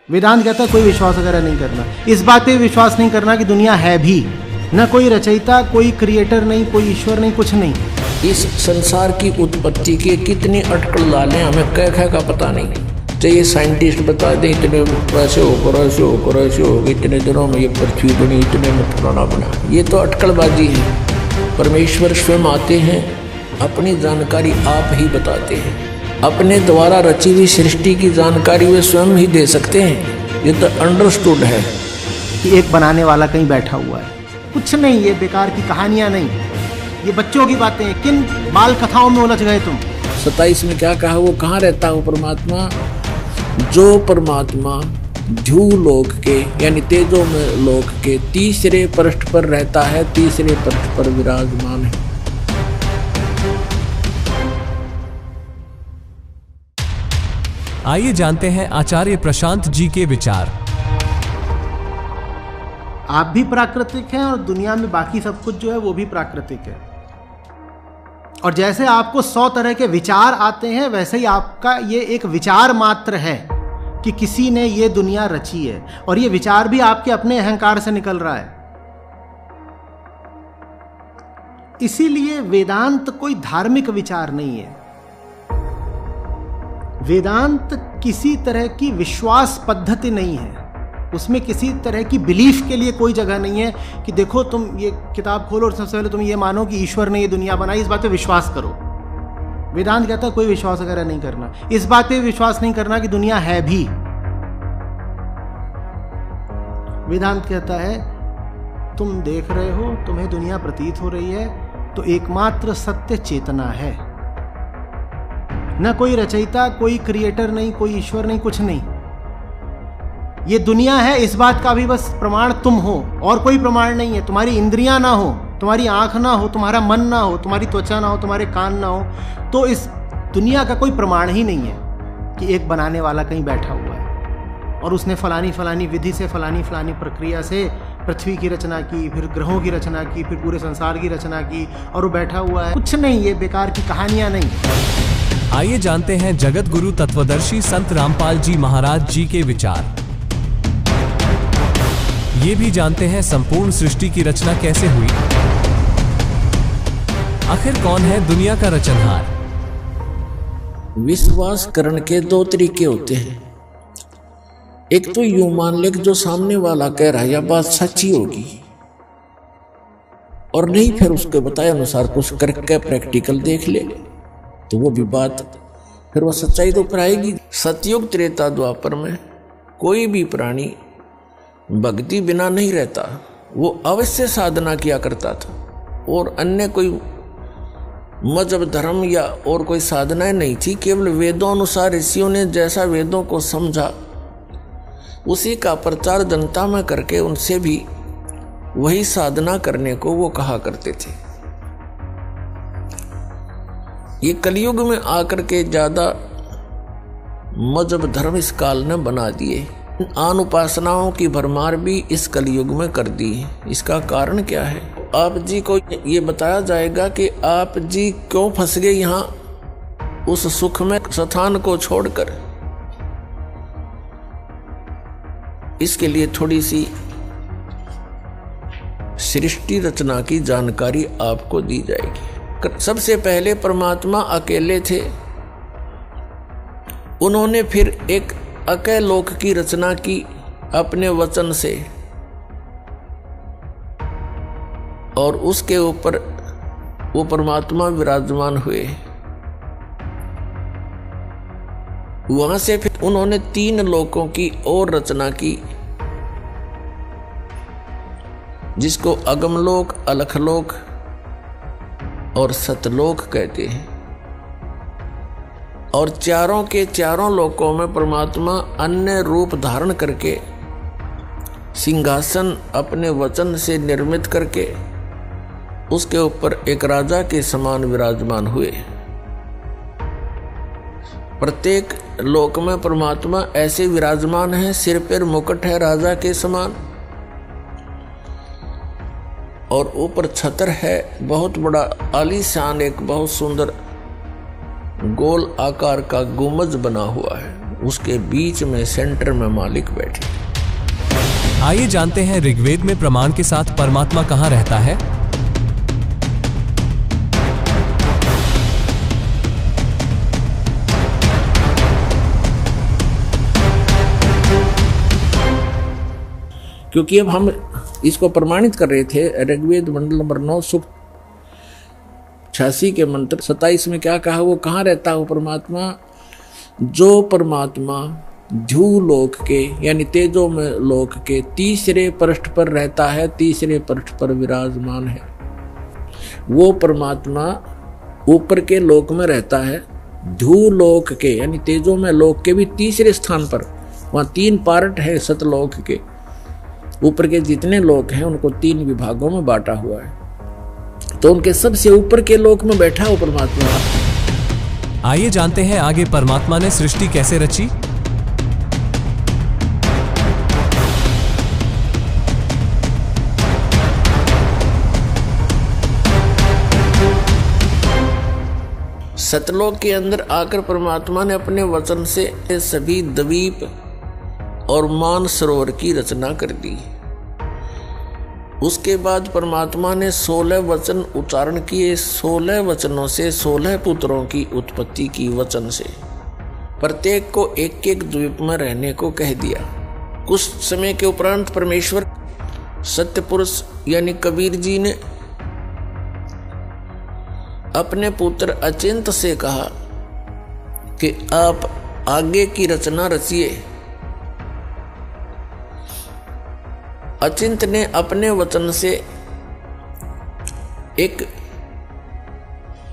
वेदांत कहता है कोई विश्वास वगैरह नहीं करना, इस बात पे विश्वास नहीं करना कि दुनिया है भी, न कोई रचयिता, कोई क्रिएटर नहीं, कोई ईश्वर नहीं, कुछ नहीं। इस संसार की उत्पत्ति के कितनी अटकल डालें हमें कह का पता नहीं। चाहिए साइंटिस्ट बता दें इतने ऐसे होकर ऐसे होकर ऐसे होगा, इतने दिनों में ये पृथ्वी बनी, इतने में फलाना बना, ये तो अटकलबाजी है। परमेश्वर स्वयं आते हैं, अपनी जानकारी आप ही बताते हैं। अपने द्वारा रची हुई सृष्टि की जानकारी वे स्वयं ही दे सकते हैं। ये तो अंडरस्टूड है कि एक बनाने वाला कहीं बैठा हुआ है, कुछ नहीं, ये बेकार की कहानियां नहीं, ये बच्चों की बातें हैं। किन बाल कथाओं में उलझ गए तुम। 27 में क्या कहा, वो कहाँ रहता है परमात्मा? जो परमात्मा ध्रुव लोक के यानी तेजो में लोक के तीसरे पृष्ठ पर रहता है, तीसरे पृष्ठ पर विराजमान है। आइए जानते हैं आचार्य प्रशांत जी के विचार। आप भी प्राकृतिक हैं और दुनिया में बाकी सब कुछ जो है वो भी प्राकृतिक है। और जैसे आपको 100 तरह के विचार आते हैं, वैसे ही आपका ये एक विचार मात्र है कि किसी ने ये दुनिया रची है, और ये विचार भी आपके अपने अहंकार से निकल रहा है। इसीलिए वेदांत कोई धार्मिक विचार नहीं है। वेदांत किसी तरह की विश्वास पद्धति नहीं है, उसमें किसी तरह की बिलीफ के लिए कोई जगह नहीं है कि देखो तुम ये किताब खोलो और सबसे पहले तुम ये मानो कि ईश्वर ने ये दुनिया बनाई, इस बात पे विश्वास करो। वेदांत कहता है कोई विश्वास वगैरह नहीं करना, इस बात पे विश्वास नहीं करना कि दुनिया है भी। वेदांत कहता है तुम देख रहे हो, तुम्हें दुनिया प्रतीत हो रही है, तो एकमात्र सत्य चेतना है, न कोई रचयिता, कोई क्रिएटर नहीं, कोई ईश्वर नहीं, कुछ नहीं। ये दुनिया है, इस बात का भी बस प्रमाण तुम हो, और कोई प्रमाण नहीं है। तुम्हारी इंद्रियां ना हो, तुम्हारी आंख ना हो, तुम्हारा मन ना हो, तुम्हारी त्वचा ना हो, तुम्हारे कान ना हो, तो इस दुनिया का कोई प्रमाण ही नहीं है कि एक बनाने वाला कहीं बैठा हुआ है और उसने फलानी फलानी विधि से, फलानी फलानी प्रक्रिया से पृथ्वी की रचना की, फिर ग्रहों की रचना की, फिर पूरे संसार की रचना की, और वो बैठा हुआ है। कुछ नहीं, ये बेकार की कहानियां नहीं। आइए जानते हैं जगत गुरु तत्वदर्शी संत रामपाल जी महाराज जी के विचार। ये भी जानते हैं संपूर्ण सृष्टि की रचना कैसे हुई, आखिर कौन है दुनिया का रचनहार। विश्वास करने के 2 तरीके होते हैं। एक तो यूं मान ले कि जो सामने वाला कह रहा है यह बात सच्ची होगी, और नहीं फिर उसके बताए अनुसार कुछ करके प्रैक्टिकल देख ले, तो वो भी बात फिर वह सच्चाई तो पर आएगी। सतयुग त्रेता द्वापर में कोई भी प्राणी भक्ति बिना नहीं रहता, वो अवश्य साधना किया करता था, और अन्य कोई मजहब धर्म या और कोई साधनाएं नहीं थी। केवल वेदों अनुसार ऋषियों ने जैसा वेदों को समझा उसी का प्रचार जनता में करके उनसे भी वही साधना करने को वो कहा करते थे। ये कलयुग में आकर के ज्यादा मजहब धर्म इस काल ने बना दिए, आन उपासनाओं की भरमार भी इस कलयुग में कर दी है। इसका कारण क्या है? आप जी को ये बताया जाएगा कि आप जी क्यों फंस गए यहाँ उस सुख में स्थान को छोड़कर। इसके लिए थोड़ी सी सृष्टि रचना की जानकारी आपको दी जाएगी। सबसे पहले परमात्मा अकेले थे, उन्होंने फिर एक अकेले लोक की रचना की अपने वचन से, और उसके ऊपर वो परमात्मा विराजमान हुए। वहां से फिर उन्होंने 3 लोकों की और रचना की, जिसको अगमलोक, अलखलोक और सतलोक कहते हैं। और चारों के चारों लोकों में परमात्मा अन्य रूप धारण करके सिंहासन अपने वचन से निर्मित करके उसके ऊपर एक राजा के समान विराजमान हुए। प्रत्येक लोक में परमात्मा ऐसे विराजमान है, सिर पर मुकुट है राजा के समान, और ऊपर छतर है, बहुत बड़ा आलीशान एक बहुत सुंदर गोल आकार का गुंबज बना हुआ है। उसके बीच में सेंटर में मालिक बैठे। आइए जानते हैं ऋग्वेद में प्रमाण के साथ परमात्मा कहाँ रहता है। क्योंकि अब हम इसको प्रमाणित कर रहे थे, ऋग्वेद मंडल नंबर 9 सूक्त 86 के मंत्र 27 में क्या कहा, वो कहाँ रहता है वो परमात्मा? जो परमात्मा ध्रुवलोक के यानी तेजो में लोक के तीसरे पृष्ठ पर रहता है, तीसरे पृष्ठ पर विराजमान है, वो परमात्मा ऊपर के लोक में रहता है। ध्रुवलोक के यानी तेजो में लोक के भी तीसरे स्थान पर, वहां 3 पार्ट है सतलोक के। ऊपर के जितने लोक हैं उनको 3 विभागों में बांटा हुआ है, तो उनके सबसे ऊपर के लोक में बैठा वो परमात्मा। आइए जानते हैं आगे परमात्मा ने सृष्टि कैसे रची। सतलोक के अंदर आकर परमात्मा ने अपने वचन से सभी द्वीप और मान सरोवर की रचना कर दी। उसके बाद परमात्मा ने 16 वचन उच्चारण किए। 16 वचनों से 16 पुत्रों की उत्पत्ति की वचन से। प्रत्येक को एक एक द्वीप में रहने को कह दिया। कुछ समय के उपरांत परमेश्वर सत्य पुरुष यानी कबीर जी ने अपने पुत्र अचिंत से कहा कि आप आगे की रचना रचिए। अचिंत ने अपने वचन से एक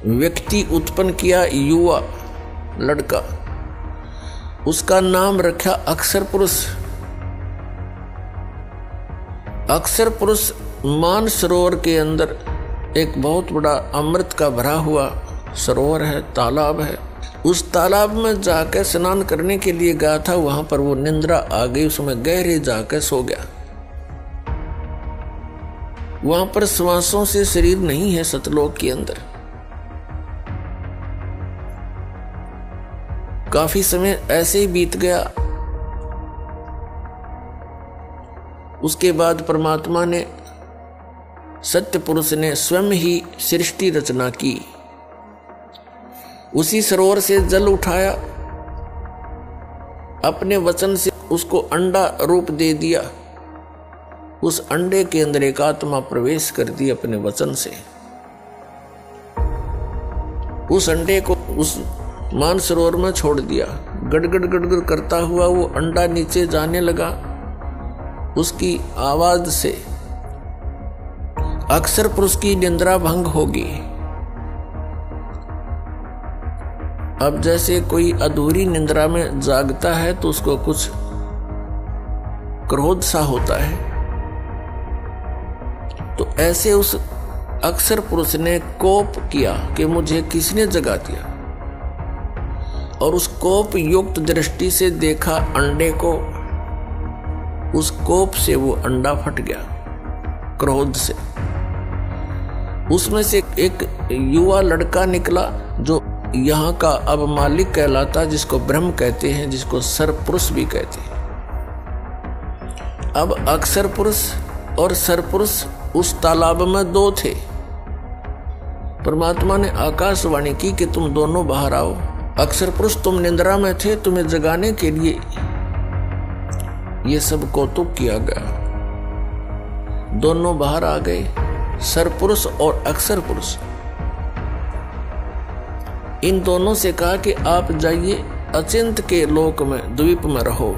व्यक्ति उत्पन्न किया, युवा लड़का, उसका नाम रखा अक्षर पुरुष। अक्षर पुरुष मान सरोवर के अंदर एक बहुत बड़ा अमृत का भरा हुआ सरोवर है, तालाब है। उस तालाब में जाकर स्नान करने के लिए गया था, वहां पर वो निंद्रा आ गई, उसमें गहरे जाकर सो गया। वहां पर श्वासों से शरीर नहीं है सतलोक के अंदर। काफी समय ऐसे ही बीत गया। उसके बाद परमात्मा ने, सत्य पुरुष ने स्वयं ही सृष्टि रचना की। उसी सरोवर से जल उठाया, अपने वचन से उसको अंडा रूप दे दिया। उस अंडे के अंदर एक आत्मा प्रवेश कर दी अपने वचन से। उस अंडे को उस मान सरोवर में छोड़ दिया। गड़गड़ गड़गड़ करता हुआ वो अंडा नीचे जाने लगा। उसकी आवाज से अक्षर पुरुष की निंद्रा भंग होगी। अब जैसे कोई अधूरी निंद्रा में जागता है तो उसको कुछ क्रोध सा होता है, तो ऐसे उस अक्षर पुरुष ने कोप किया कि मुझे किसने जगा दिया, और उस कोप युक्त दृष्टि से देखा अंडे को। उस कोप से वो अंडा फट गया क्रोध से। उसमें से एक युवा लड़का निकला जो यहाँ का अब मालिक कहलाता, जिसको ब्रह्म कहते हैं, जिसको सरपुरुष भी कहते हैं। अब अक्षर पुरुष और सरपुरुष उस तालाब में 2 थे। परमात्मा ने आकाशवाणी की कि तुम दोनों बाहर आओ। अक्षर पुरुष तुम निंद्रा में थे, तुम्हें जगाने के लिए ये सब कौतुक किया गया। दोनों बाहर आ गए, सरपुरुष और अक्षर पुरुष। इन दोनों से कहा कि आप जाइए अचिंत के लोक में, द्वीप में रहो।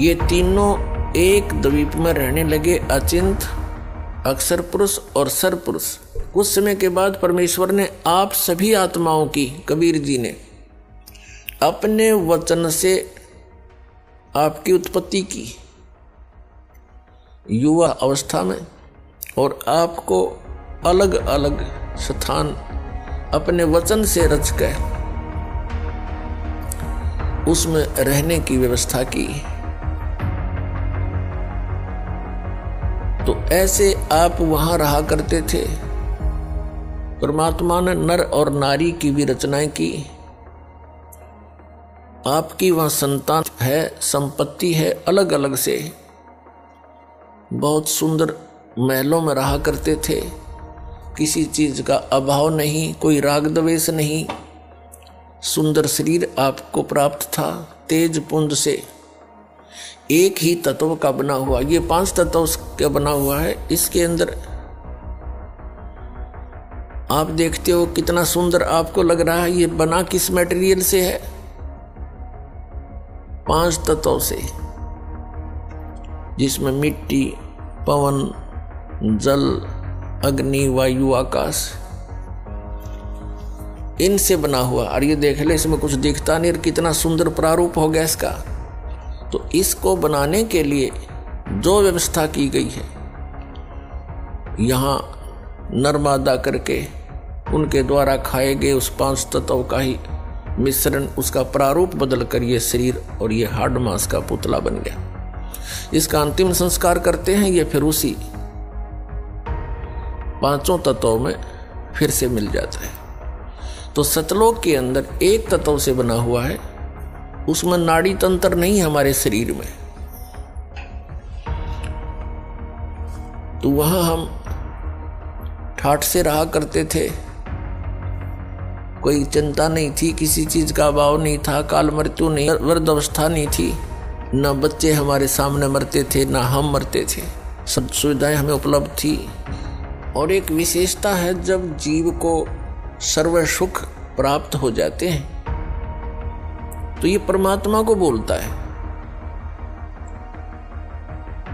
ये तीनों एक द्वीप में रहने लगे, अचिंत, अक्षर पुरुष और सरपुरुष। कुछ समय के बाद परमेश्वर ने आप सभी आत्माओं की, कबीर जी ने अपने वचन से आपकी उत्पत्ति की युवा अवस्था में, और आपको अलग अलग स्थान अपने वचन से रचकर उसमें रहने की व्यवस्था की। तो ऐसे आप वहां रहा करते थे। परमात्मा ने नर और नारी की भी रचनाएं की। आपकी वहाँ संतान है, संपत्ति है, अलग अलग से बहुत सुंदर महलों में रहा करते थे, किसी चीज का अभाव नहीं, कोई राग द्वेष नहीं, सुंदर शरीर आपको प्राप्त था, तेज पुंज से एक ही तत्व का बना हुआ, ये 5 तत्व का बना हुआ है। इसके अंदर आप देखते हो कितना सुंदर आपको लग रहा है, ये बना किस मटेरियल से है? 5 तत्वों से, जिसमें मिट्टी, पवन, जल, अग्नि, वायु, आकाश, इनसे बना हुआ। और ये देख ले, इसमें कुछ दिखता नहीं, कितना सुंदर प्रारूप हो गया इसका। तो इसको बनाने के लिए जो व्यवस्था की गई है, यहाँ नर्मदा करके उनके द्वारा खाए गए उस 5 तत्व का ही मिश्रण, उसका प्रारूप बदल कर ये शरीर और ये हाड़ मांस का पुतला बन गया। इसका अंतिम संस्कार करते हैं, ये फिर उसी 5 तत्वों में फिर से मिल जाता है। तो सतलोक के अंदर एक तत्व से बना हुआ है, उसमें नाड़ी तंत्र नहीं हमारे शरीर में, तो वहां हम ठाठ से रहा करते थे, कोई चिंता नहीं थी, किसी चीज का अभाव नहीं था, काल मृत्यु नहीं, वृद्ध अवस्था नहीं थी, न बच्चे हमारे सामने मरते थे, न हम मरते थे, सब सुविधाएं हमें उपलब्ध थी। और एक विशेषता है, जब जीव को सर्व सुख प्राप्त हो जाते हैं तो ये परमात्मा को बोलता है।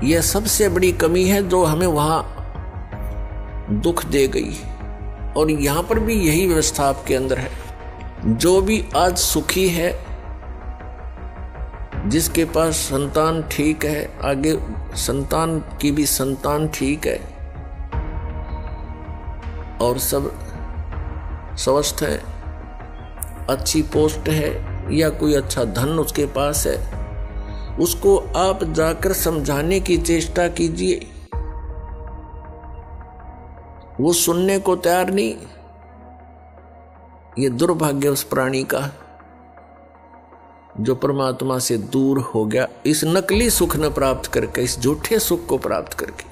यह सबसे बड़ी कमी है जो हमें वहां दुख दे गई, और यहां पर भी यही व्यवस्था आपके अंदर है। जो भी आज सुखी है, जिसके पास संतान ठीक है, आगे संतान की भी संतान ठीक है, और सब स्वस्थ है, अच्छी पोस्ट है या कोई अच्छा धन उसके पास है, उसको आप जाकर समझाने की चेष्टा कीजिए, वो सुनने को तैयार नहीं। ये दुर्भाग्य उस प्राणी का जो परमात्मा से दूर हो गया, इस नकली सुख न प्राप्त करके, इस झूठे सुख को प्राप्त करके।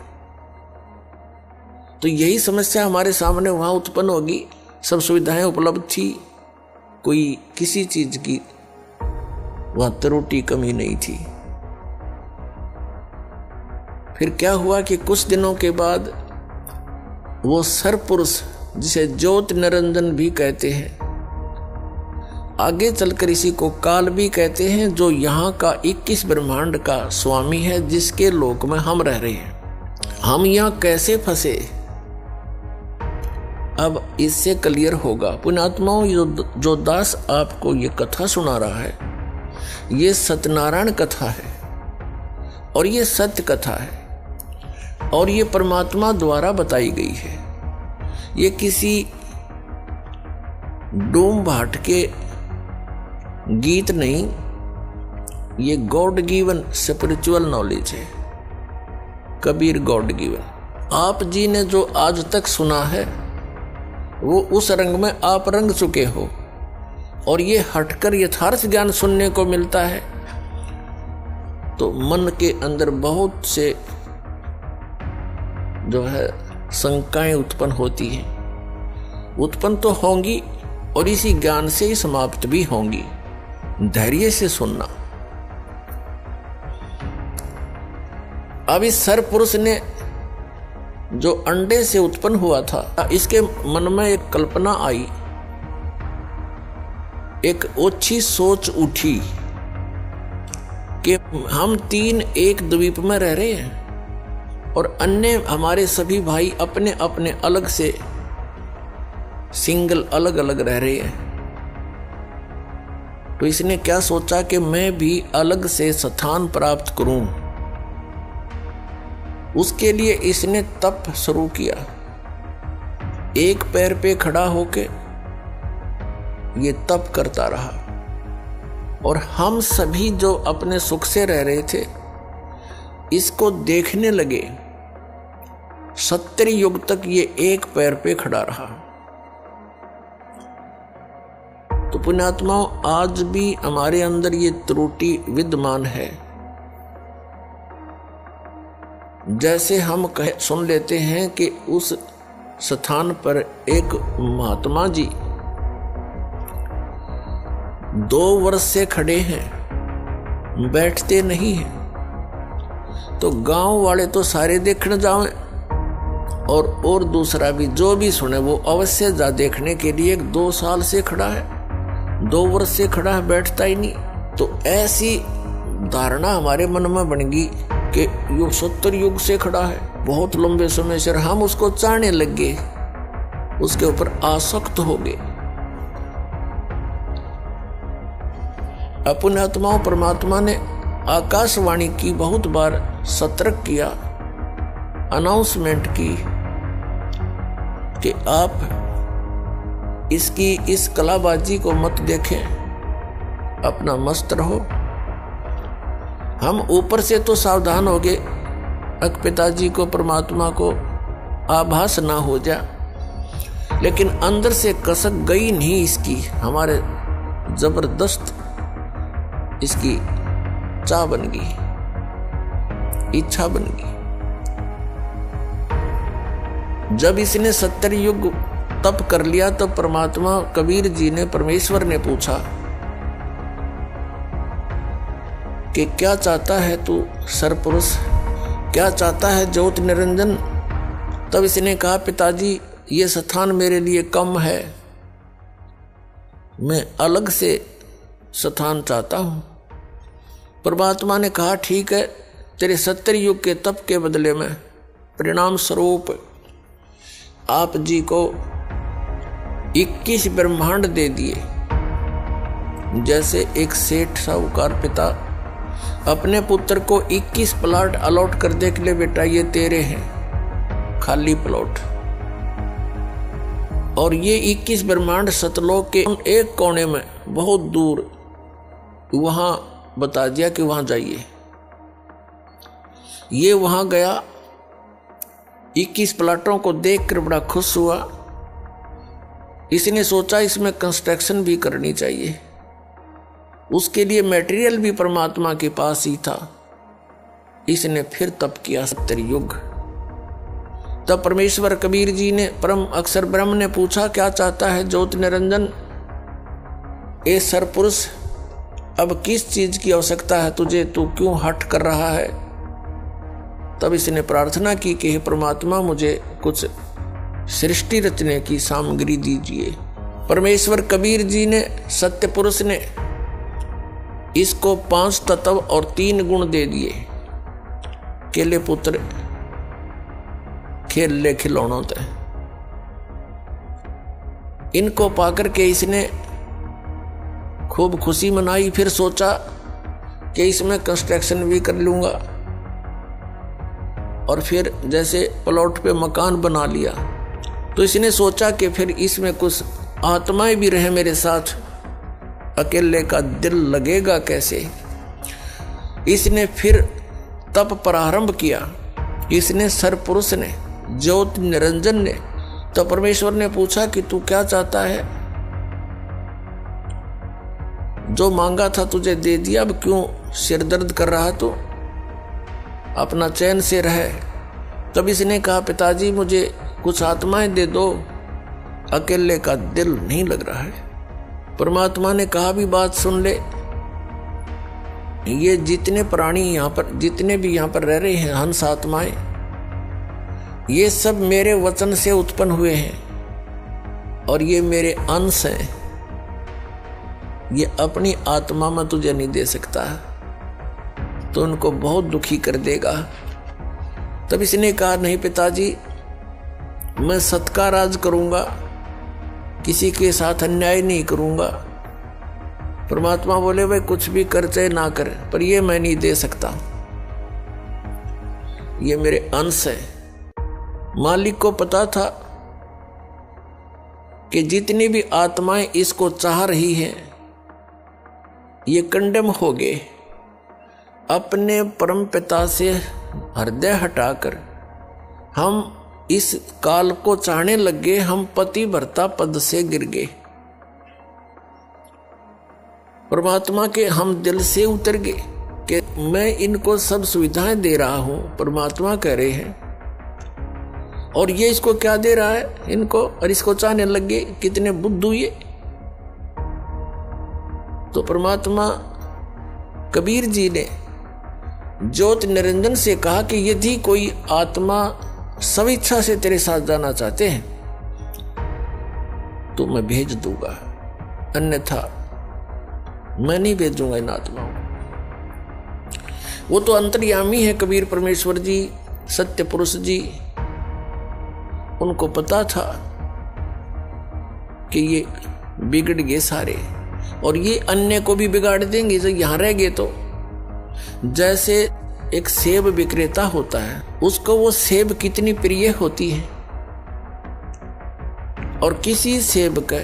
तो यही समस्या हमारे सामने वहां उत्पन्न होगी। सब सुविधाएं उपलब्ध थी, कोई किसी चीज की वहां त्रुटि कमी नहीं थी। फिर क्या हुआ कि कुछ दिनों के बाद वो सरपुरुष, जिसे ज्योति निरंजन भी कहते हैं, आगे चलकर इसी को काल भी कहते हैं, जो यहाँ का 21 ब्रह्मांड का स्वामी है, जिसके लोक में हम रह रहे हैं। हम यहाँ कैसे फंसे, अब इससे क्लियर होगा। पुण्यात्माओं, जो दास आपको ये कथा सुना रहा है, ये सत्यनारायण कथा है और ये सत्य कथा है, और ये परमात्मा द्वारा बताई गई है। ये किसी डूम भाट के गीत नहीं, ये गॉड गिवन स्पिरिचुअल नॉलेज है, कबीर गॉड गिवन। आप जी ने जो आज तक सुना है, वो उस रंग में आप रंग चुके हो, और ये हटकर यथार्थ ज्ञान सुनने को मिलता है, तो मन के अंदर बहुत से जो है शंकाएं उत्पन्न होती हैं, उत्पन्न तो होंगी और इसी ज्ञान से ही समाप्त भी होंगी। धैर्य से सुनना। अब इस सरपुरुष ने जो अंडे से उत्पन्न हुआ था, इसके मन में एक कल्पना आई, एक ओछी सोच उठी कि हम 3 एक द्वीप में रह रहे हैं और अन्य हमारे सभी भाई अपने अपने अलग से सिंगल अलग अलग रह रहे हैं। तो इसने क्या सोचा कि मैं भी अलग से स्थान प्राप्त करूं। उसके लिए इसने तप शुरू किया, एक पैर पे खड़ा होके ये तप करता रहा, और हम सभी जो अपने सुख से रह रहे थे, इसको देखने लगे। 70 युग तक ये एक पैर पे खड़ा रहा। तो पुण्यात्माओं, आज भी हमारे अंदर ये त्रुटि विद्यमान है। जैसे हम सुन लेते हैं कि उस स्थान पर एक महात्मा जी 2 वर्ष से खड़े हैं, बैठते नहीं हैं, तो गांव वाले तो सारे देखने जाएं और दूसरा भी जो भी सुने वो अवश्य जा देखने के लिए। 2 साल से खड़ा है, 2 वर्ष से खड़ा है, बैठता ही नहीं। तो ऐसी धारणा हमारे मन में बन गई कि युग 70 युग से खड़ा है, बहुत लंबे समय से, हम उसको चाहने लग गए, उसके ऊपर आसक्त हो गए। अपने आत्माओं, परमात्मा ने आकाशवाणी की, बहुत बार सतर्क किया, अनाउंसमेंट की कि आप इस कलाबाजी को मत देखें, अपना मस्त रहो। हम ऊपर से तो सावधान हो गए, पिताजी को, परमात्मा को आभास ना हो जा, लेकिन अंदर से कसक गई नहीं इसकी, हमारे जबरदस्त इसकी चाह बन गई, इच्छा बन गई। जब इसने 70 युग तप कर लिया तो परमात्मा कबीर जी ने, परमेश्वर ने पूछा कि क्या चाहता है तू सरपुरुष, क्या चाहता है ज्योत निरंजन। तब इसने कहा, पिताजी ये स्थान मेरे लिए कम है, मैं अलग से स्थान चाहता हूं। परमात्मा ने कहा, ठीक है, तेरे 70 युग के तप के बदले में परिणाम स्वरूप आप जी को 21 ब्रह्मांड दे दिए। जैसे एक सेठ साहूकार पिता अपने पुत्र को 21 प्लॉट अलॉट कर दे के लिए, बेटा ये तेरे हैं, खाली प्लॉट। और ये 21 ब्रह्मांड सतलोक के एक कोने में बहुत दूर वहां बता दिया कि वहां जाइए। ये वहां गया, 21 प्लाटों को देखकर बड़ा खुश हुआ। इसने सोचा इसमें कंस्ट्रक्शन भी करनी चाहिए, उसके लिए मटेरियल भी परमात्मा के पास ही था। इसने फिर तप किया 70 युग। तब परमेश्वर कबीर जी ने, परम अक्षर ब्रह्म ने पूछा, क्या चाहता है ज्योत निरंजन, ए सरपुरुष, अब किस चीज की आवश्यकता है तुझे, तू क्यों हठ कर रहा है। तब इसने प्रार्थना की कि हे परमात्मा, मुझे कुछ सृष्टि रचने की सामग्री दीजिए। परमेश्वर कबीर जी ने, सत्य पुरुष ने इसको 5 तत्व और 3 गुण दे दिए। केले पुत्र खेल ले खिलौनों ते, इनको पाकर के इसने खूब खुशी मनाई। फिर सोचा कि इसमें कंस्ट्रक्शन भी कर लूंगा, और फिर जैसे प्लॉट पे मकान बना लिया। तो इसने सोचा कि फिर इसमें कुछ आत्माएं भी रहे मेरे साथ, अकेले का दिल लगेगा कैसे। इसने फिर तप प्रारंभ किया। इसने सरपुरुष ने, ज्योत निरंजन ने। तो परमेश्वर ने पूछा कि तू क्या चाहता है, जो मांगा था तुझे दे दिया, अब क्यों सिर दर्द कर रहा तू, अपना चैन से रहे। तब इसने कहा, पिताजी मुझे कुछ आत्माएं दे दो, अकेले का दिल नहीं लग रहा है। परमात्मा ने कहा, भी बात सुन ले, ये जितने प्राणी यहाँ पर, जितने भी यहाँ पर रह रहे हैं हंस आत्माएं, ये सब मेरे वचन से उत्पन्न हुए हैं और ये मेरे अंश हैं। ये अपनी आत्मा में तुझे नहीं दे सकता, तो उनको बहुत दुखी कर देगा। तब इसने कहा, नहीं पिताजी, मैं सत का राज करूंगा, किसी के साथ अन्याय नहीं करूंगा। परमात्मा बोले, भाई कुछ भी कर चाहे ना कर, पर ये मैं नहीं दे सकता, ये मेरे अंश है। मालिक को पता था कि जितनी भी आत्माएं इसको चाह रही हैं, ये कंडेम हो गए। अपने परम पिता से हृदय हटाकर हम इस काल को चाहने लग गए, हम पति भरता पद से गिर गए। परमात्मा के हम दिल से उतर गए कि मैं इनको सब सुविधाएं दे रहा हूं, परमात्मा कह रहे हैं, और ये इसको क्या दे रहा है इनको, और इसको चाहने लग गए। कितने बुद्धू ये। तो परमात्मा कबीर जी ने ज्योति निरंजन से कहा कि यदि कोई आत्मा स्वेच्छा से तेरे साथ जाना चाहते हैं तो मैं भेज दूंगा, अन्यथा मैं नहीं भेजूंगा इन आत्माओं। वो तो अंतर्यामी है कबीर परमेश्वर जी, सत्य पुरुष जी। उनको पता था कि ये बिगड़ गए सारे, और ये अन्य को भी बिगाड़ देंगे जब यहां रह गए तो। जैसे एक सेब विक्रेता होता है, उसको वो सेब कितनी प्रिय होती है, और किसी सेब का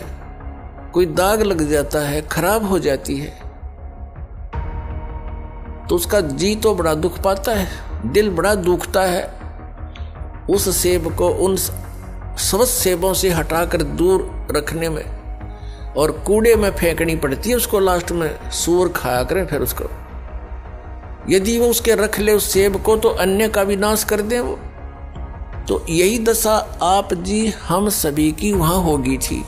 कोई दाग लग जाता है, खराब हो जाती है, तो उसका जी तो बड़ा दुख पाता है, दिल बड़ा दुखता है। उस सेब को उन स्वस्थ सेबों से हटाकर दूर रखने में और कूड़े में फेंकनी पड़ती है उसको, लास्ट में सूअर खाया करे फिर उसको। यदि वो उसके रख ले उस सेब को तो अन्य का भी नाश कर दे वो। तो यही दशा आप जी हम सभी की वहां होगी थी।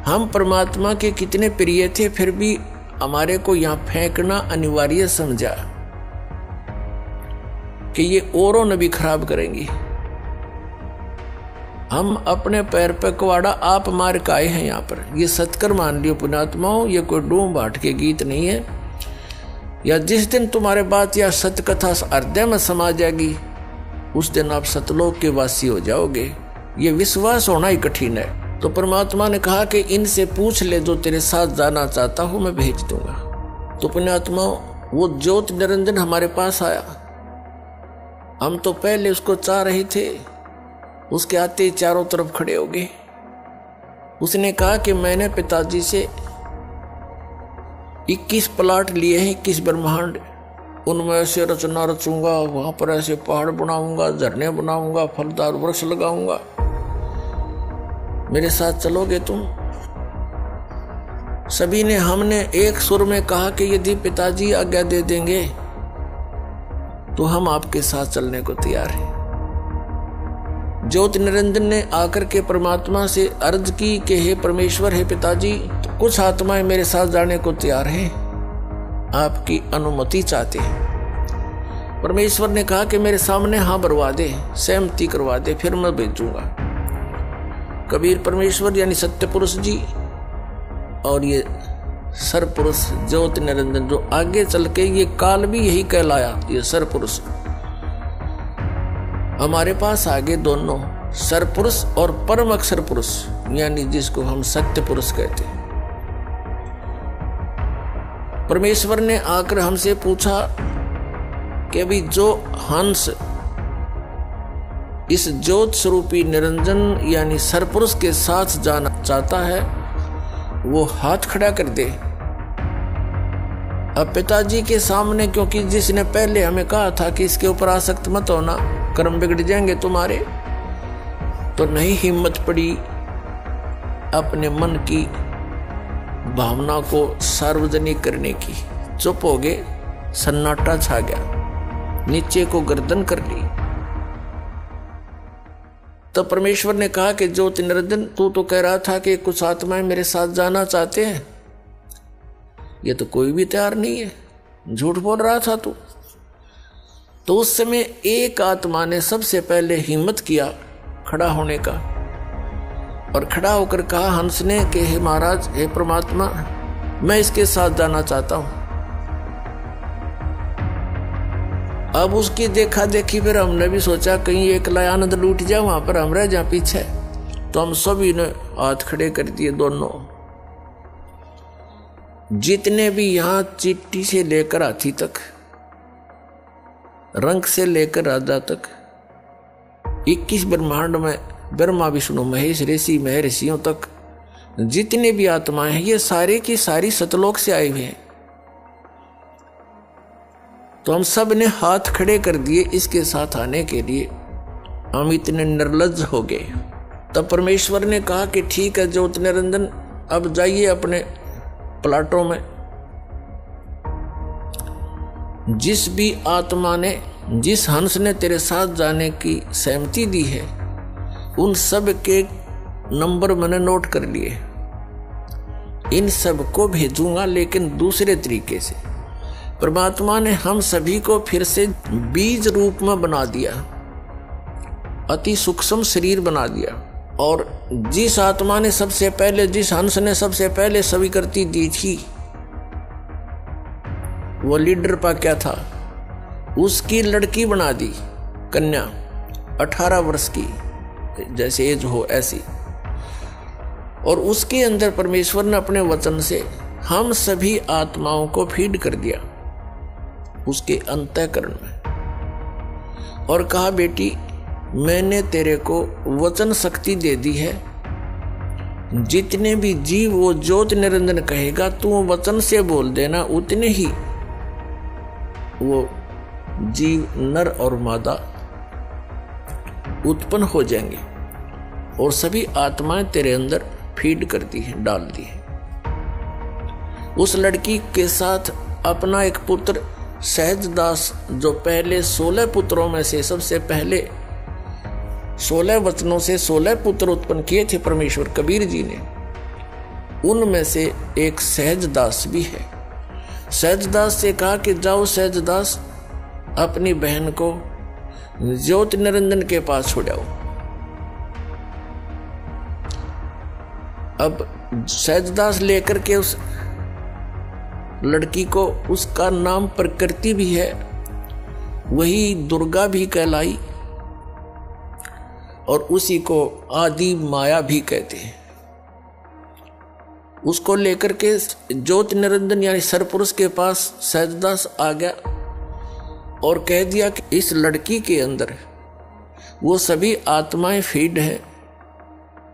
हम परमात्मा के कितने प्रिय थे, फिर भी हमारे को यहां फेंकना अनिवार्य समझा कि ये औरों ने भी खराब करेंगी। हम अपने पैर पे कुवाड़ा आप मार के आए हैं यहाँ पर। ये सत्कर मान लियो पुण्यात्माओं, ये कोई डूम बाट के गीत नहीं है। या जिस दिन तुम्हारे बात या सत्य कथा हृदय में समा जाएगी, उस दिन आप सतलोक के वासी हो जाओगे। ये विश्वास होना ही कठिन है। तो परमात्मा ने कहा कि इनसे पूछ ले, जो तेरे साथ जाना चाहता हूं मैं भेज दूंगा। तो पुण्यात्माओं, वो ज्योति निरंजन हमारे पास आया। हम तो पहले उसको चाह रहे थे, उसके आते ही चारों तरफ खड़े हो गए। उसने कहा कि मैंने पिताजी से 21 प्लाट लिए हैं, 21 ब्रह्मांड, उनमें ऐसे रचना रचूंगा, वहां पर ऐसे पहाड़ बनाऊंगा, झरने बनाऊंगा, फलदार वृक्ष लगाऊंगा। मेरे साथ चलोगे तुम? सभी ने हमने एक सुर में कहा कि यदि पिताजी आज्ञा दे देंगे तो हम आपके साथ चलने को तैयार हैं। ज्योति निरंजन ने आकर के परमात्मा से अर्ज की कि हे परमेश्वर, हे पिताजी, तो कुछ आत्माएं मेरे साथ जाने को तैयार हैं, आपकी अनुमति चाहते हैं। परमेश्वर ने कहा कि मेरे सामने हाँ भरवा दे, सहमति करवा दे, फिर मैं भेजूंगा। कबीर परमेश्वर यानी सत्य पुरुष जी और ये सर पुरुष ज्योति निरंजन, जो आगे चल के ये काल भी यही कहलाया, ये सर पुरुष हमारे पास आगे दोनों सर पुरुष और परम अक्षर पुरुष, यानी जिसको हम सत्य पुरुष कहते हैं। परमेश्वर ने आकर हमसे पूछा कि अभी जो हंस इस ज्योत स्वरूपी निरंजन यानी सरपुरुष के साथ जाना चाहता है वो हाथ खड़ा कर दे। अब पिताजी के सामने, क्योंकि जिसने पहले हमें कहा था कि इसके ऊपर आसक्त मत होना, कर्म बिगड़ जाएंगे तुम्हारे, तो नहीं हिम्मत पड़ी अपने मन की भावना को सार्वजनिक करने की। चुप हो गए, सन्नाटा छा गया, नीचे को गर्दन कर ली। तो परमेश्वर ने कहा कि ज्योति निरंजन, तू तो कह रहा था कि कुछ आत्माएं मेरे साथ जाना चाहते हैं, ये तो कोई भी तैयार नहीं है, झूठ बोल रहा था तू। तो उस समय एक आत्मा ने सबसे पहले हिम्मत किया खड़ा होने का, और खड़ा होकर कहा हंस ने कि हे महाराज, हे परमात्मा, मैं इसके साथ जाना चाहता हूं। अब उसकी देखा देखी फिर हमने भी सोचा कहीं एकला आनंद लूट जाए, वहां पर हम रह जाए पीछे। तो हम सभी ने हाथ खड़े कर दिए दोनों। जितने भी यहां चिट्ठी से लेकर हाथी तक, रंग से लेकर राजा तक, 21 ब्रह्मांड में ब्रह्मा विष्णु महेश ऋषि महर्षियों तक जितने भी आत्माएं हैं, ये सारे की सारी सतलोक से आए हुए हैं। तो हम सब ने हाथ खड़े कर दिए इसके साथ आने के लिए। हम इतने निर्लज्ज हो गए। तब परमेश्वर ने कहा कि ठीक है ज्योति निरंजन, अब जाइए अपने प्लाटों में जिस भी आत्मा ने, जिस हंस ने तेरे साथ जाने की सहमति दी है, उन सब के नंबर मैंने नोट कर लिए। इन सब को भेजूंगा, लेकिन दूसरे तरीके से। परमात्मा ने हम सभी को फिर से बीज रूप में बना दिया, अति सूक्ष्म शरीर बना दिया। और जिस आत्मा ने सबसे पहले, जिस हंस ने सबसे पहले स्वीकृति दी थी, वो लीडर पा क्या था, उसकी लड़की बना दी, कन्या 18 वर्ष की, जैसे एज हो ऐसी। और उसके अंदर परमेश्वर ने अपने वचन से हम सभी आत्माओं को फीड कर दिया उसके अंतःकरण में, और कहा बेटी मैंने तेरे को वचन शक्ति दे दी है, जितने भी जीव वो ज्योत निरंजन कहेगा तू वचन से बोल देना, उतने ही वो जीव नर और मादा उत्पन्न हो जाएंगे, और सभी आत्माएं तेरे अंदर फीड कर दी है, डाल दी है। उस लड़की के साथ अपना एक पुत्र सहजदास, जो पहले 16 पुत्रों में से सबसे पहले 16 वचनों से 16 पुत्र उत्पन्न किए थे परमेश्वर कबीर जी ने, उनमें से एक सहजदास भी है। सहजदास से कहा कि जाओ सहजदास, अपनी बहन को ज्योति निरंजन के पास छोड़ाओ। अब सहजदास लेकर के उस लड़की को, उसका नाम प्रकृति भी है, वही दुर्गा भी कहलाई, और उसी को आदि माया भी कहते हैं। उसको लेकर के ज्योति निरंजन यानी सरपुरुष के पास सहजदास आ गया और कह दिया कि इस लड़की के अंदर वो सभी आत्माएं फीड है,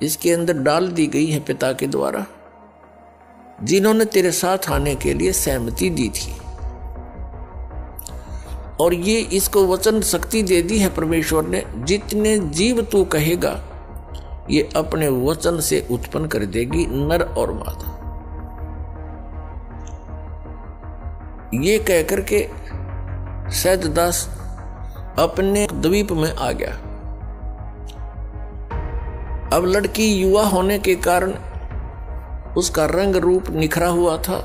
इसके अंदर डाल दी गई है पिता के द्वारा, जिन्होंने तेरे साथ आने के लिए सहमति दी थी। और ये इसको वचन शक्ति दे दी है परमेश्वर ने, जितने जीव तू कहेगा ये अपने वचन से उत्पन्न कर देगी, नर और मादा। ये कहकर के सहजदास अपने द्वीप में आ गया। अब लड़की युवा होने के कारण उसका रंग रूप निखरा हुआ था।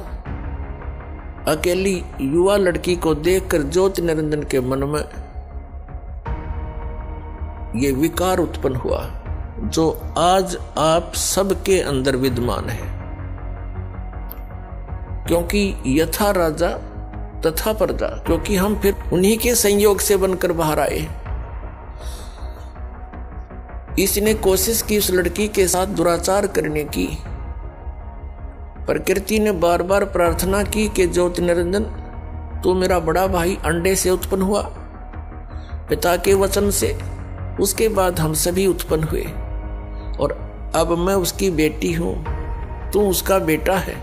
अकेली युवा लड़की को देखकर ज्योति निरंजन के मन में ये विकार उत्पन्न हुआ, जो आज आप सबके अंदर विद्यमान है। क्योंकि यथा राजा तथा प्रजा, क्योंकि हम फिर उन्हीं के संयोग से बनकर बाहर आए। इसने कोशिश की उस लड़की के साथ दुराचार करने की। प्रकृति ने बार बार प्रार्थना की कि ज्योति निरंजन तू मेरा बड़ा भाई अंडे से उत्पन्न हुआ, पिता के वचन से, उसके बाद हम सभी उत्पन्न हुए, और अब मैं उसकी बेटी हूं, तू उसका बेटा है,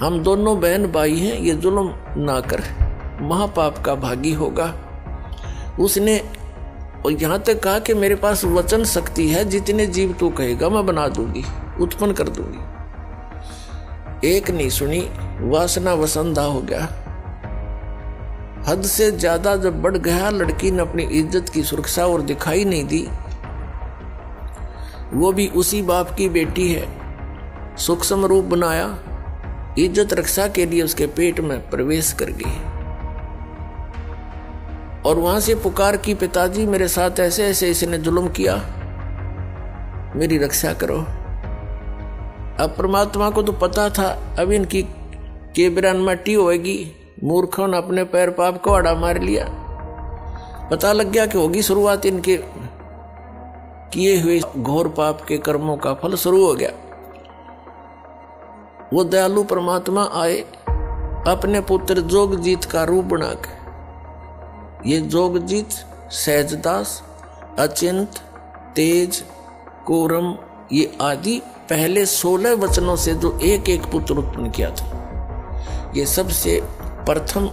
हम दोनों बहन भाई हैं, ये जुल्म ना कर, महापाप का भागी होगा। उसने और यहां तक कहा कि मेरे पास वचन शक्ति है, जितने जीव तू कहेगा मैं बना दूंगी, उत्पन्न कर दूंगी। एक नहीं सुनी, वासना वसंधा हो गया। हद से ज्यादा जब बढ़ गया, लड़की ने अपनी इज्जत की सुरक्षा और दिखाई नहीं दी। वो भी उसी बाप की बेटी है, सूक्ष्म रूप बनाया, इज्जत रक्षा के लिए उसके पेट में प्रवेश कर गई, और वहां से पुकार की, पिताजी मेरे साथ ऐसे ऐसे इसने जुल्म किया, मेरी रक्षा करो। अब परमात्मा को तो पता था अब इनकी केबरान मट्टी होएगी, मूर्खों ने अपने पैर पाप को आड़ा मार लिया। पता लग गया कि होगी शुरुआत, इनके किए हुए घोर पाप के कर्मों का फल शुरू हो गया। वो दयालु परमात्मा आए अपने पुत्र जोगजीत का रूप बनाकर। ये जोगजीत, सहजदास, अचिंत, तेज, कोरम, ये आदि पहले 16 वचनों से जो एक एक पुत्र उत्पन्न किया था, ये सबसे प्रथम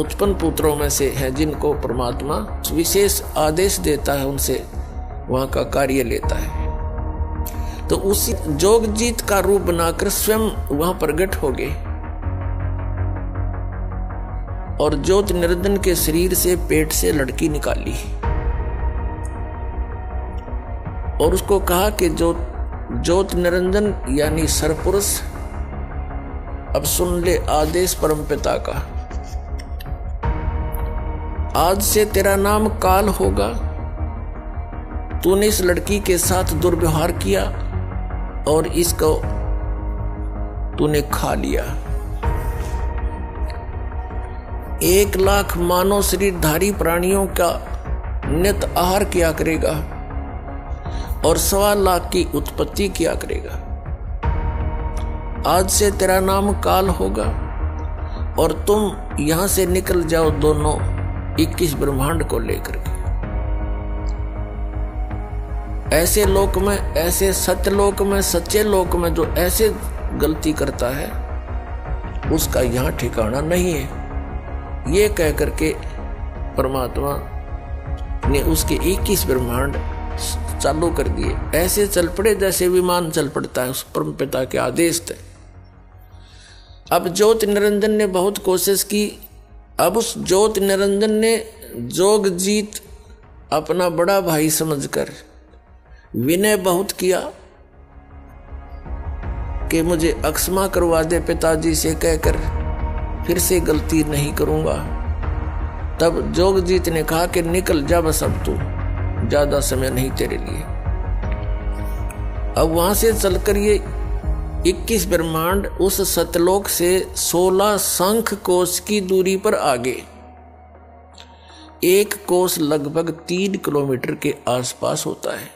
उत्पन्न पुत्रों में से हैं, जिनको परमात्मा विशेष आदेश देता है, उनसे वहां का कार्य लेता है। तो उसी जोगजीत का रूप बनाकर स्वयं वहां प्रकट हो गए और ज्योत निरंजन के शरीर से पेट से लड़की निकाली और उसको कहा कि ज्योत निरंजन यानी सरपुरुष, अब सुन ले आदेश परमपिता का। आज से तेरा नाम काल होगा। तूने इस लड़की के साथ दुर्व्यवहार किया और इसको तूने खा लिया। 1,00,000 मानव शरीरधारी प्राणियों का नित आहार किया करेगा और 1,25,000 की उत्पत्ति किया करेगा। आज से तेरा नाम काल होगा और तुम यहां से निकल जाओ दोनों 21 ब्रह्मांड को लेकर के। ऐसे लोक में, ऐसे सत्यलोक में, सच्चे लोक में जो ऐसे गलती करता है उसका यहां ठिकाना नहीं है। ये कह करके परमात्मा ने उसके 21 ब्रह्मांड चालू कर दिए। ऐसे चल पड़े जैसे विमान चल पड़ता है उस परमपिता के आदेश से। अब ज्योत निरंजन ने बहुत कोशिश की। अब उस ज्योत निरंजन ने जोगजीत अपना बड़ा भाई समझकर विनय बहुत किया कि मुझे अक्षमा करवा दे पिताजी से कहकर, फिर से गलती नहीं करूंगा। तब जोगजीत ने कहा कि निकल जा बस, अब तू ज्यादा समय नहीं तेरे लिए। अब वहां से चलकर ये 21 ब्रह्मांड उस सतलोक से 16 शंख कोश की दूरी पर आगे, एक कोश लगभग 3 किलोमीटर के आसपास होता है।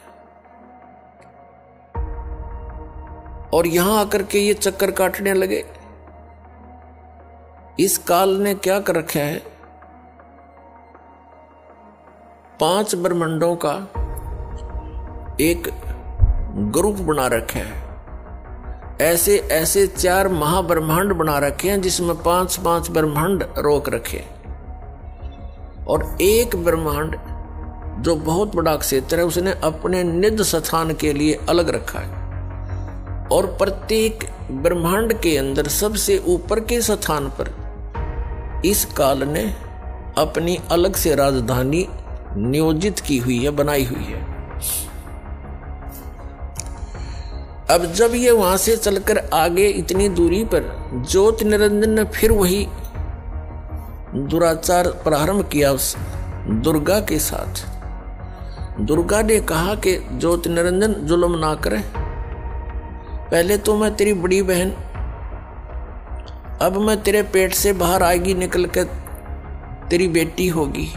और यहां आकर के ये चक्कर काटने लगे। इस काल ने क्या कर रखा है, 5 ब्रह्मांडों का एक ग्रुप बना रखा है। ऐसे ऐसे 4 महाब्रह्मांड बना रखे हैं जिसमें 5-5 ब्रह्मांड रोक रखे और एक ब्रह्मांड जो बहुत बड़ा क्षेत्र है उसने अपने निज स्थान के लिए अलग रखा है। और प्रत्येक ब्रह्मांड के अंदर सबसे ऊपर के स्थान पर इस काल ने अपनी अलग से राजधानी नियोजित की हुई है, बनाई हुई है। अब जब ये वहां से चलकर आगे इतनी दूरी पर ज्योत निरंजन ने फिर वही दुराचार प्रारंभ किया उस दुर्गा के साथ। दुर्गा ने कहा कि ज्योत निरंजन जुल्म ना करे, पहले तो मैं तेरी बड़ी बहन, अब मैं तेरे पेट से बाहर आएगी निकल कर तेरी बेटी होगी,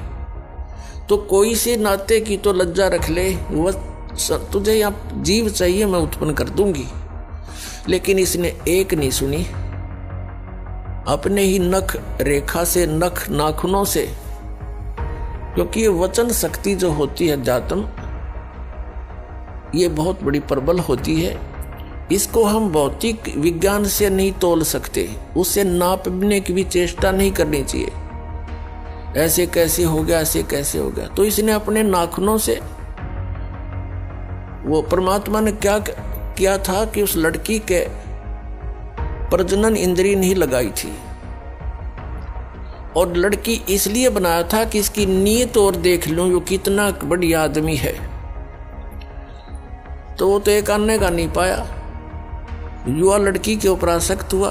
तो कोई से नाते की तो लज्जा रख ले। वह तुझे यहाँ जीव चाहिए मैं उत्पन्न कर दूंगी। लेकिन इसने एक नहीं सुनी। अपने ही नख रेखा से, नख नाखूनों से, क्योंकि ये वचन शक्ति जो होती है अध्यात्म, ये बहुत बड़ी प्रबल होती है। इसको हम भौतिक विज्ञान से नहीं तोल सकते, उससे नापने की भी चेष्टा नहीं करनी चाहिए। ऐसे कैसे हो गया, ऐसे कैसे हो गया। तो इसने अपने नाखूनों से, वो परमात्मा ने क्या किया था कि उस लड़की के प्रजनन इंद्री नहीं लगाई थी और लड़की इसलिए बनाया था कि इसकी नीयत और देख लूं वो कितना बड़ी आदमी है। तो वो तो एक आने का नहीं पाया, युवा लड़की के ऊपर आसक्त हुआ,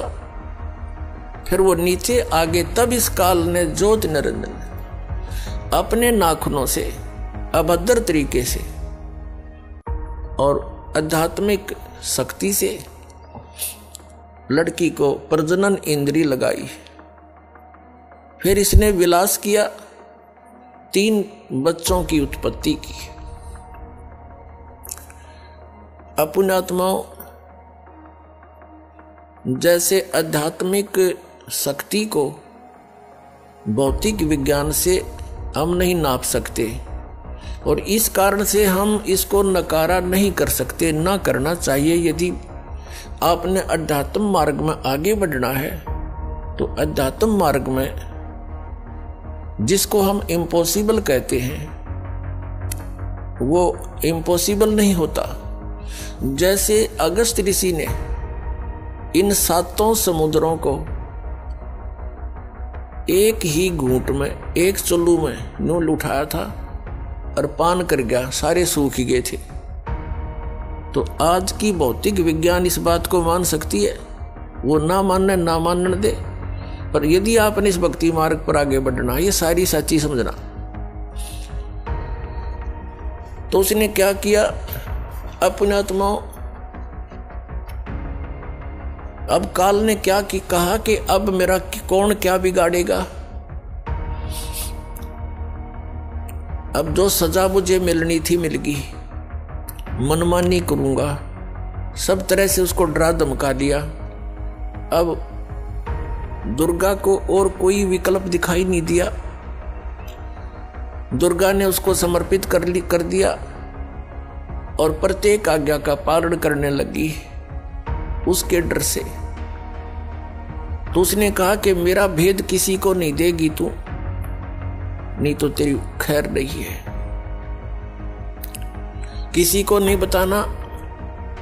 फिर वो नीचे आगे। तब इस काल ने ज्योत निरंजन अपने नाखूनों से अभद्र तरीके से और आध्यात्मिक शक्ति से लड़की को प्रजनन इंद्री लगाई। फिर इसने विलास किया, 3 बच्चों की उत्पत्ति की। अपुण्यात्माओं, जैसे आध्यात्मिक शक्ति को भौतिक विज्ञान से हम नहीं नाप सकते और इस कारण से हम इसको नकारा नहीं कर सकते, ना करना चाहिए। यदि आपने अध्यात्म मार्ग में आगे बढ़ना है तो अध्यात्म मार्ग में जिसको हम इम्पॉसिबल कहते हैं वो इम्पॉसिबल नहीं होता। जैसे अगस्त ऋषि ने इन 7 समुद्रों को एक ही घूंट में, एक चुल्लू में यूं उठाया था और पान कर गया, सारे सूख ही गए थे। तो आज की भौतिक विज्ञान इस बात को मान सकती है, वो ना मानने दे, पर यदि आपने इस भक्ति मार्ग पर आगे बढ़ना, ये सारी सच्ची समझना। तो उसने क्या किया, अपने आत्माओं, अब काल ने क्या कहा कि अब मेरा कौन क्या बिगाड़ेगा। अब जो सजा मुझे मिलनी थी मिल गई, मनमानी करूंगा, सब तरह से उसको डरा धमका दिया। अब दुर्गा को और कोई विकल्प दिखाई नहीं दिया। दुर्गा ने उसको समर्पित कर दिया और प्रत्येक आज्ञा का पालन करने लगी उसके डर से। तो उसने कहा कि मेरा भेद किसी को नहीं देगी तू, नहीं तो तेरी खैर नहीं है। किसी को नहीं बताना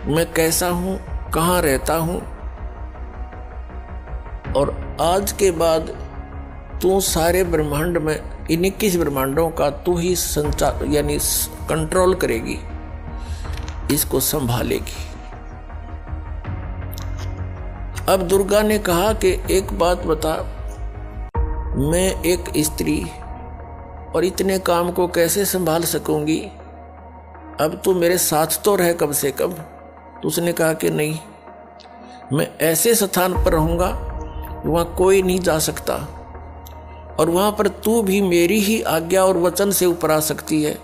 मैं कैसा हूं, कहां रहता हूं, और आज के बाद तू सारे ब्रह्मांड में, इन 21 ब्रह्मांडों का तू ही संचार यानी कंट्रोल करेगी, इसको संभालेगी। अब दुर्गा ने कहा कि एक बात बता, मैं एक स्त्री और इतने काम को कैसे संभाल सकूंगी, अब तू मेरे साथ तो रह कम से कम। तो उसने कहा कि नहीं, मैं ऐसे स्थान पर रहूंगा वहां कोई नहीं जा सकता, और वहां पर तू भी मेरी ही आज्ञा और वचन से ऊपर आ सकती है,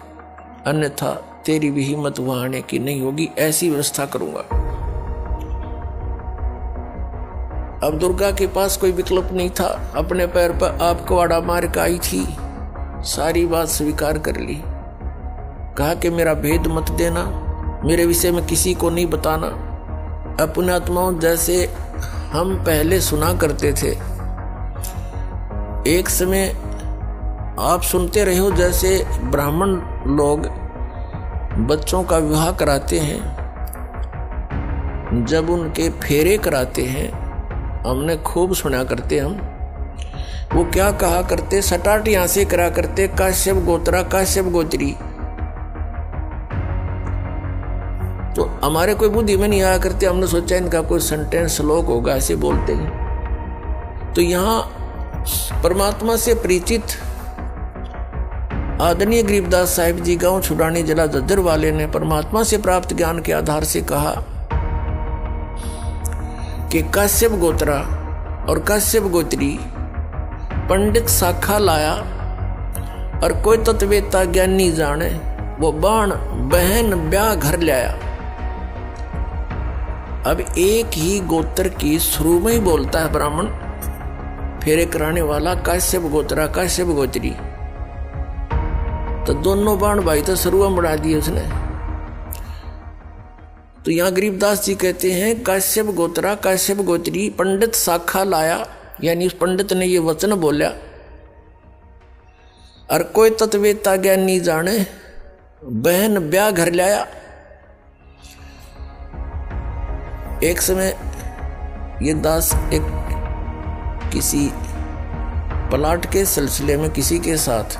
अन्यथा तेरी भी हिम्मत वहां आने की नहीं होगी, ऐसी व्यवस्था करूंगा। अब दुर्गा के पास कोई विकल्प नहीं था, अपने पैर पर आप कुआड़ा मार के आई थी, सारी बात स्वीकार कर ली। कहा कि मेरा भेद मत देना, मेरे विषय में किसी को नहीं बताना। अपने आत्माओं, जैसे हम पहले सुना करते थे, एक समय आप सुनते रहे हो, जैसे ब्राह्मण लोग बच्चों का विवाह कराते हैं, जब उनके फेरे कराते हैं, हमने खूब सुना करते हम, वो क्या कहा करते, सटाट यहां से करा करते, काश्यप गोत्रा काश्यप गोत्री। तो हमारे कोई बुद्धि में नहीं आया करते, हमने सोचा इनका कोई सेंटेंस श्लोक होगा, ऐसे बोलते हैं। तो यहां परमात्मा से परिचित आदरणीय गरीबदास साहिब जी, गांव छुड़ानी, जिला झज्जर वाले ने परमात्मा से प्राप्त ज्ञान के आधार से कहा कि काश्यप गोत्रा और काश्यप गोत्री पंडित शाखा लाया, और कोई तत्वेता ज्ञानी जाने, वो बाण बहन ब्याह घर लाया। अब एक ही गोत्र की शुरू में ही बोलता है ब्राह्मण फेरे कराने वाला, काश्यप गोत्रा काश्यप गोत्री। तो दोनों बाण भाई तो शुरू में बढ़ा दिए उसने। तो यहां गरीबदास जी कहते हैं, काश्यप गोत्रा काश्यप गोत्री पंडित शाखा लाया, यानी उस पंडित ने ये वचन बोला, और कोई तत्वेता ज्ञानी जाने, बहन ब्याह घर लाया। एक समय ये दास एक किसी प्लाट के सिलसिले में किसी के साथ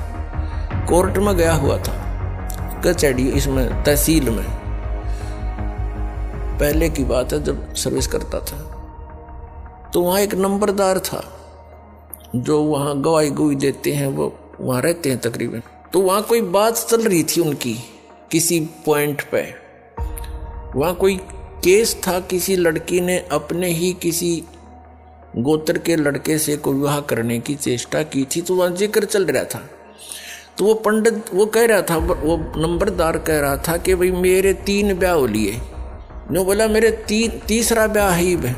कोर्ट में गया हुआ था, कचहरी, इसमें तहसील में, पहले की बात है जब सर्विस करता था। तो वहाँ एक नंबरदार था जो वहाँ गवाही गुई देते हैं, वो वहाँ रहते हैं तकरीबन। तो वहाँ कोई बात चल रही थी उनकी किसी पॉइंट पे, वहाँ कोई केस था, किसी लड़की ने अपने ही किसी गोत्र के लड़के से कोई विवाह करने की चेष्टा की थी, तो वहाँ जिक्र चल रहा था। तो वो पंडित वो कह रहा था, वो नंबरदार कह रहा था कि भाई मेरे 3 ब्याह हो लिए। नो बोला मेरे तीसरा ब्याह ही है,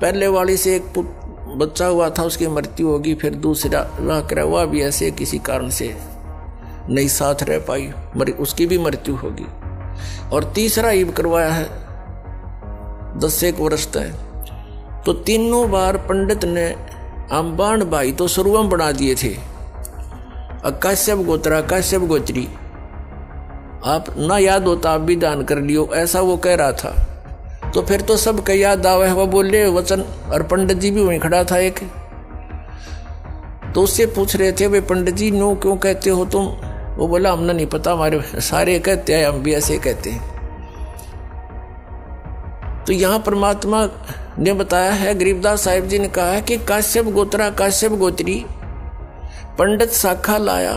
पहले वाली से एक बच्चा हुआ था, उसकी मृत्यु होगी, फिर दूसरा विवाह करा, हुआ भी ऐसे किसी कारण से नहीं साथ रह पाई, उसकी भी मृत्यु होगी, और तीसरा ईब करवाया है 10 वर्ष तक। तो तीनों बार पंडित ने अंबान भाई तो शुरू में बना दिए थे, काश्यप गोत्रा काश्यप गोत्री, आप ना याद होता आप भी दान कर लियो, ऐसा वो कह रहा था। तो फिर तो सब का याद आवे वो बोले वचन। और पंडित जी भी वहीं खड़ा था एक, तो उससे पूछ रहे थे, वे पंडित जी नो क्यों कहते हो तुम? वो बोला हमने नहीं पता, हमारे सारे कहते हैं, हम भी ऐसे कहते हैं। तो यहाँ परमात्मा ने बताया है, गरीबदास साहिब जी ने कहा है कि काश्यप गोत्रा काश्यप गोत्री पंडित शाखा लाया,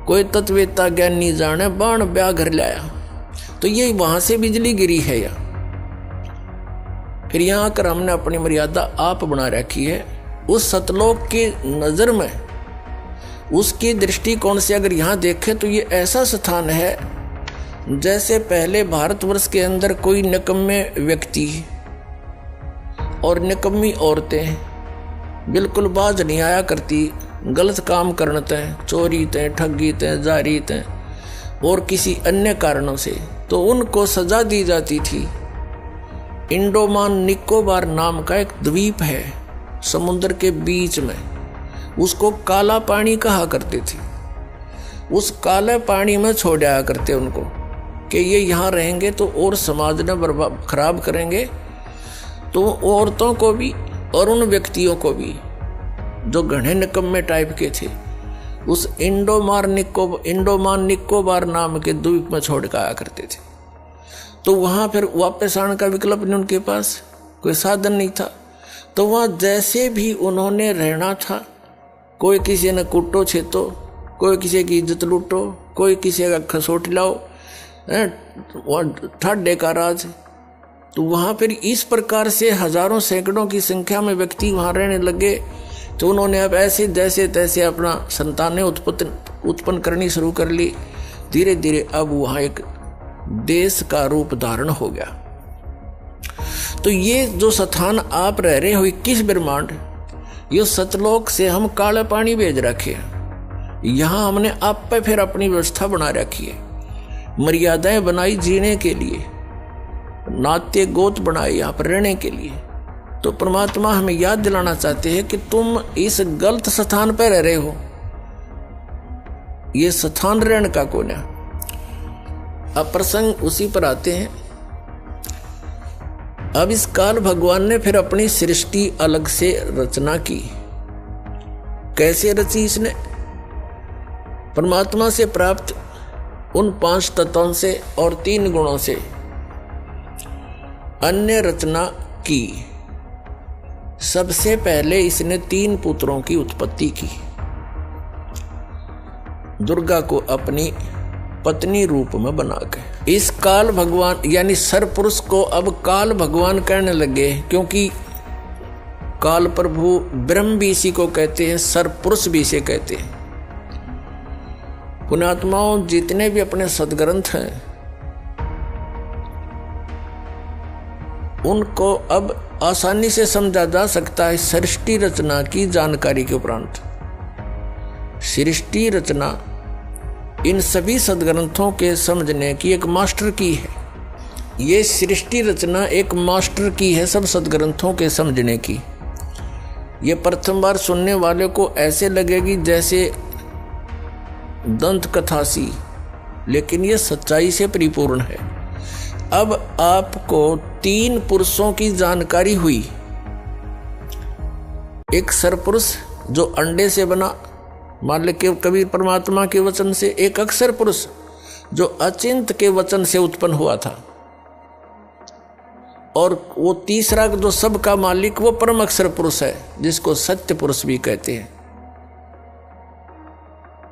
कोई तत्वेता ज्ञानी जाने बाण ब्याह घर लाया। तो ये वहां से बिजली गिरी है या फिर यहाँ आकर हमने अपनी मर्यादा आप बना रखी है। उस सतलोक की नजर में, उसकी दृष्टिकोण से अगर यहाँ देखें तो ये ऐसा स्थान है जैसे पहले भारतवर्ष के अंदर कोई निकम्मे व्यक्ति और निकम्मी औरतें बिल्कुल बाज नहीं आया करती, गलत काम करने तय, चोरी तय, ठगी तय, जारी तय और किसी अन्य कारणों से, तो उनको सजा दी जाती थी। इंडोमान निकोबार नाम का एक द्वीप है समुद्र के बीच में, उसको काला पानी कहा करते थे। उस काले पानी में छोड़ आया करते उनको कि ये यहाँ रहेंगे तो और समाज ने बर्बाद खराब करेंगे, तो औरतों को भी और उन व्यक्तियों को भी जो घने निकम्मे टाइप के थे उस इंडोमान निकोबार नाम के द्वीप में छोड़ कर आया करते थे। तो वहाँ फिर वापस आने का विकल्प नहीं, उनके पास कोई साधन नहीं था। तो वहाँ जैसे भी उन्होंने रहना था, कोई किसी ने कुटो छेतो, कोई किसी की इज्जत लूटो, कोई किसी का खसोट लाओ, ठाडे का राज। तो वहाँ फिर इस प्रकार से हजारों सैकड़ों की संख्या में व्यक्ति वहाँ रहने लगे। तो उन्होंने अब ऐसे जैसे तैसे अपना संतानें उत्पन्न करनी शुरू कर ली। धीरे धीरे अब वहाँ एक देश का रूप धारण हो गया। तो ये जो स्थान आप रह रहे हो 21 ब्रह्मांड, ये सतलोक से हम काले पानी भेज रखे हैं। यहाँ हमने आप पे फिर अपनी व्यवस्था बना रखी है, मर्यादाएं बनाई जीने के लिए, नाते गोत बनाए यहाँ पर रहने के लिए। तो परमात्मा हमें याद दिलाना चाहते हैं कि तुम इस गलत स्थान पर रह रहे हो, ये स्थान रहने का कौन है। अब प्रसंग उसी पर आते हैं। अब इस काल भगवान ने फिर अपनी सृष्टि अलग से रचना की। कैसे रची इसने? परमात्मा से प्राप्त उन 5 तत्वों से और 3 गुणों से अन्य रचना की। सबसे पहले इसने 3 पुत्रों की उत्पत्ति की। दुर्गा को अपनी पत्नी रूप में बनाकर इस काल भगवान यानी सरपुरुष को अब काल भगवान कहने लगे, क्योंकि काल प्रभु ब्रह्म भी इसी को कहते हैं, सरपुरुष भी इसे कहते हैं। पुण्यात्माओं, जितने भी अपने सदग्रंथ हैं उनको अब आसानी से समझा जा सकता है सृष्टि रचना की जानकारी के उपरांत। सृष्टि रचना इन सभी सदग्रंथों के समझने की एक मास्टर की है। ये सृष्टि रचना एक मास्टर की है सब सदग्रंथों के समझने की। ये प्रथम बार सुनने वाले को ऐसे लगेगी जैसे दंत कथा सी, लेकिन ये सच्चाई से परिपूर्ण है। अब आपको 3 पुरुषों की जानकारी हुई। एक सरपुरुष जो अंडे से बना, मान ले के कबीर परमात्मा के वचन से, एक अक्षर पुरुष जो अचिंत के वचन से उत्पन्न हुआ था, और वो तीसरा जो सबका मालिक वो परम अक्षर पुरुष है जिसको सत्य पुरुष भी कहते हैं।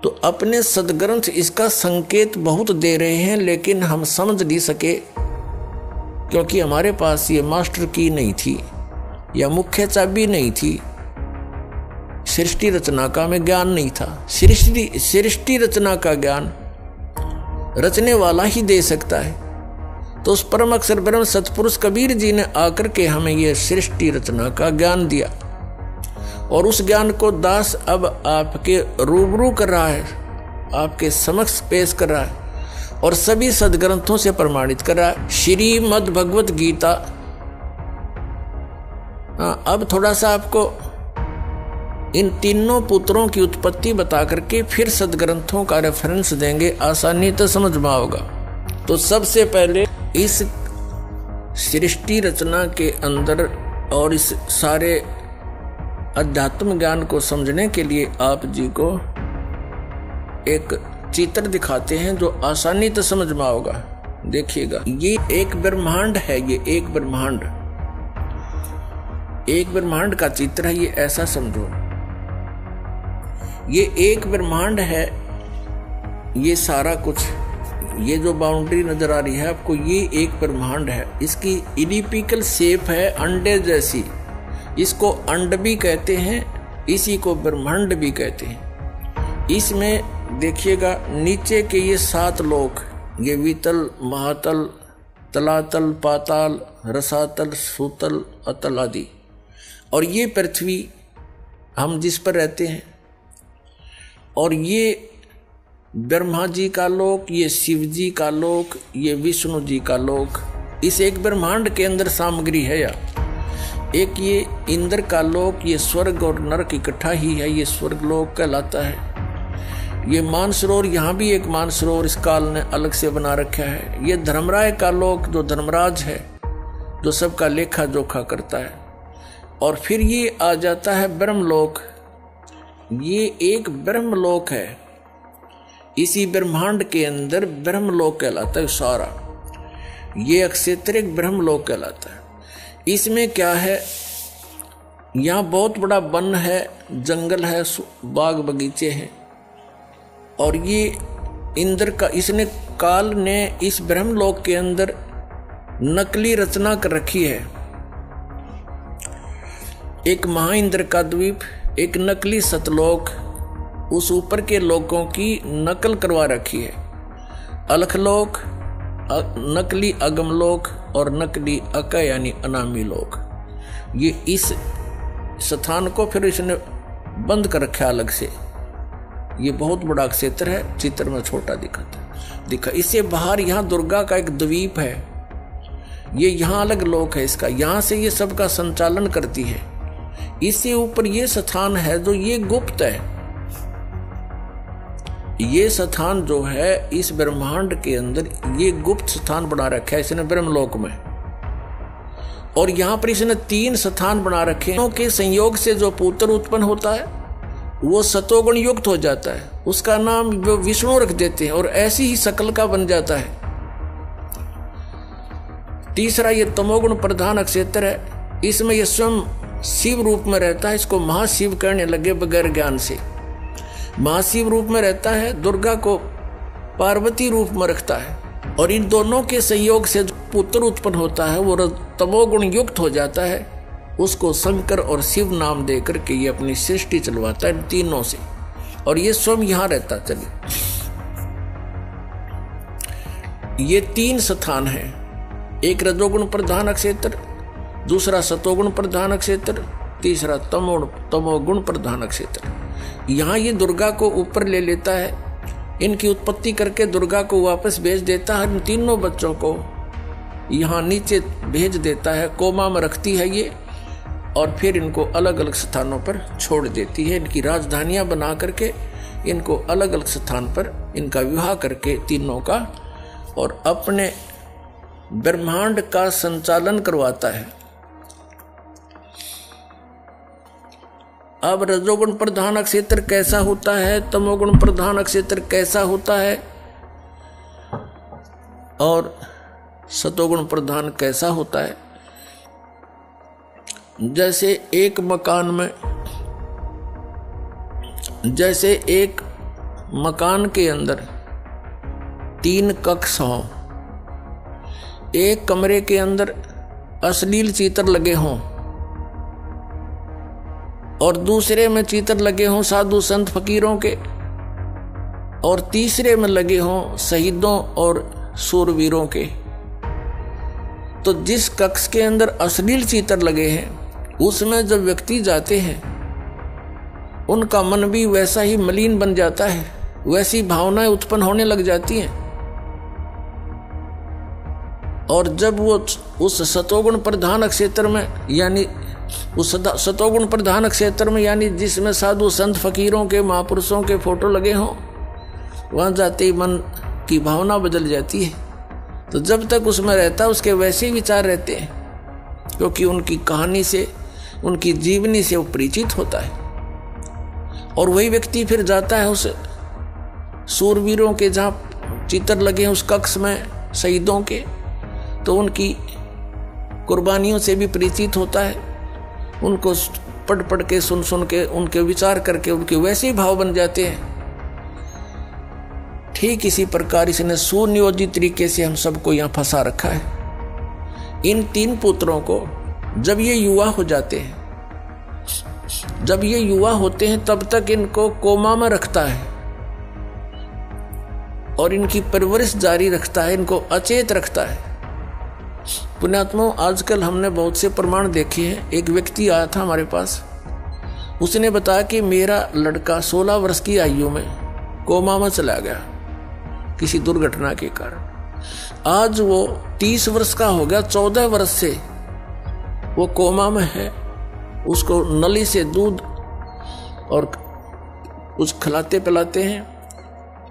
तो अपने सदग्रंथ इसका संकेत बहुत दे रहे हैं, लेकिन हम समझ नहीं सके क्योंकि हमारे पास ये मास्टर की नहीं थी या मुख्य चाबी नहीं थी। सृष्टि रचना का हमें ज्ञान नहीं था। सृष्टि रचना का ज्ञान रचने वाला ही दे सकता है। तो उस परम अक्षर ब्रह्म सतपुरुष कबीर जी ने आकर के हमें यह सृष्टि रचना का ज्ञान दिया, और उस ज्ञान को दास अब आपके रूबरू कर रहा है, आपके समक्ष पेश कर रहा है और सभी सदग्रंथों से प्रमाणित कर रहा है। श्रीमद् भगवत गीता। अब थोड़ा सा आपको इन तीनों पुत्रों की उत्पत्ति बता करके फिर सदग्रंथों का रेफरेंस देंगे, आसानी तो समझ में आओगा। तो सबसे पहले इस सृष्टि रचना के अंदर और इस सारे अध्यात्म ज्ञान को समझने के लिए आप जी को एक चित्र दिखाते हैं जो आसानी तो समझ में आओगा। देखिएगा, ये एक ब्रह्मांड है, ये एक ब्रह्मांड का चित्र है। ये ऐसा समझो, ये एक ब्रह्मांड है। ये सारा कुछ, ये जो बाउंड्री नजर आ रही है आपको, ये एक ब्रह्मांड है। इसकी इलिप्टिकल शेप है, अंडे जैसी। इसको अंड भी कहते हैं, इसी को ब्रह्मांड भी कहते हैं। इसमें देखिएगा नीचे के ये 7 लोक, ये वितल, महातल, तलातल, पाताल, रसातल, सूतल, अतल आदि, और ये पृथ्वी हम जिस पर रहते हैं। और ये ब्रह्मा जी का लोक, ये शिव जी का लोक, ये विष्णु जी का लोक। इस एक ब्रह्मांड के अंदर सामग्री है। या एक ये इंद्र का लोक, ये स्वर्ग और नरक इकट्ठा ही है, ये स्वर्ग लोक कहलाता है। ये मानसरोवर, यहाँ भी एक मानसरोवर इस काल ने अलग से बना रखा है। ये धर्मराय का लोक, जो धर्मराज है, जो सबका लेखा जोखा करता है। और फिर ये आ जाता है ब्रह्मलोक। ये एक ब्रह्मलोक है, इसी ब्रह्मांड के अंदर ब्रह्मलोक कहलाता है सारा। ये अक्षेत्र एक ब्रह्मलोक कहलाता है। इसमें क्या है, यहाँ बहुत बड़ा वन है, जंगल है, बाग बगीचे हैं। और ये इंद्र का, इसने काल ने इस ब्रह्मलोक के अंदर नकली रचना कर रखी है। एक महाइंद्र का द्वीप, एक नकली सतलोक, उस ऊपर के लोकों की नकल करवा रखी है। अलखलोक, नकली अगमलोक और नकली अक यानी अनामी लोक। ये इस स्थान को फिर इसने बंद कर रखा अलग से। ये बहुत बड़ा क्षेत्र है, चित्र में छोटा दिखा। इससे बाहर यहाँ दुर्गा का एक द्वीप है, ये यहाँ अलग लोक है इसका। यहाँ से ये सबका संचालन करती है। इससे ऊपर ये स्थान है जो ये गुप्त है। ये स्थान जो है इस ब्रह्मांड के अंदर ये गुप्त स्थान बना रखा है इसने ब्रह्मलोक में। और यहाँ पर इसने 3 स्थान बना रखे हैं के संयोग से जो पुत्र उत्पन्न होता है वो सतोगुण युक्त हो जाता है, उसका नाम वो विष्णु रख देते हैं और ऐसी ही शकल का बन जाता है। तीसरा ये तमोगुण प्रधान क्षेत्र है, इसमें ये स्वयं शिव रूप में रहता है। इसको महाशिव कहने लगे बगैर ज्ञान से। महाशिव रूप में रहता है, दुर्गा को पार्वती रूप में रखता है। और इन दोनों के संयोग से जो पुत्र उत्पन्न होता है वो तमोगुण युक्त हो जाता है। उसको शंकर और शिव नाम दे करके ये अपनी सृष्टि चलवाता है तीनों से। और ये स्वयं यहाँ रहता। चलिए, ये 3 स्थान है, एक रजोगुण प्रधान क्षेत्र, दूसरा सतोगुण प्रधान क्षेत्र, तीसरा तमोगुण प्रधान क्षेत्र। यहाँ ये दुर्गा को ऊपर ले लेता है, इनकी उत्पत्ति करके दुर्गा को वापस भेज देता है। इन तीनों बच्चों को यहाँ नीचे भेज देता है, कोमा में रखती है ये, और फिर इनको अलग अलग स्थानों पर छोड़ देती है। इनकी राजधानियां बना करके इनको अलग अलग स्थान पर इनका विवाह करके तीनों का, और अपने ब्रह्मांड का संचालन करवाता है। अब रजोगुण प्रधान क्षेत्र कैसा होता है, तमोगुण प्रधान क्षेत्र कैसा होता है, और सतोगुण प्रधान कैसा होता है। जैसे एक मकान के अंदर 3 कक्ष हों, एक कमरे के अंदर अश्लील चित्र लगे हों और दूसरे में चित्र लगे हों साधु संत फकीरों के, और तीसरे में लगे हों शहीदों और शूरवीरों के। तो जिस कक्ष के अंदर अश्लील चित्र लगे हैं उसमें जब व्यक्ति जाते हैं उनका मन भी वैसा ही मलिन बन जाता है, वैसी भावनाएं उत्पन्न होने लग जाती हैं। और जब वो उस सतोगुण प्रधान क्षेत्र में यानी उस सतोगुण प्रधान क्षेत्र में, यानी जिसमें साधु संत फकीरों के महापुरुषों के फोटो लगे हों, वहां जाते ही मन की भावना बदल जाती है। तो जब तक उसमें रहता उसके वैसे ही विचार रहते हैं, क्योंकि उनकी कहानी से, उनकी जीवनी से वो परिचित होता है। और वही व्यक्ति फिर जाता है उस सूरवीरों के जहाँ चित्र लगे हैं उस कक्ष में शहीदों के, तो उनकी कुर्बानियों से भी परिचित होता है। उनको पढ़ पढ़ के, सुन सुन के, उनके विचार करके उनके वैसे ही भाव बन जाते हैं। ठीक इसी प्रकार इसने सुनियोजित तरीके से हम सबको यहाँ फंसा रखा है। इन 3 पुत्रों को जब ये युवा हो जाते हैं, जब ये युवा होते हैं, तब तक इनको कोमा में रखता है और इनकी परवरिश जारी रखता है, इनको अचेत रखता है। पुण्यात्माओं, आजकल हमने बहुत से प्रमाण देखे हैं। एक व्यक्ति आया था हमारे पास, उसने बताया कि मेरा लड़का 16 वर्ष की आयु में कोमा में चला गया किसी दुर्घटना के कारण। आज वो 30 वर्ष का हो गया, 14 वर्ष से वो कोमा में है। उसको नली से दूध और कुछ खिलाते पिलाते हैं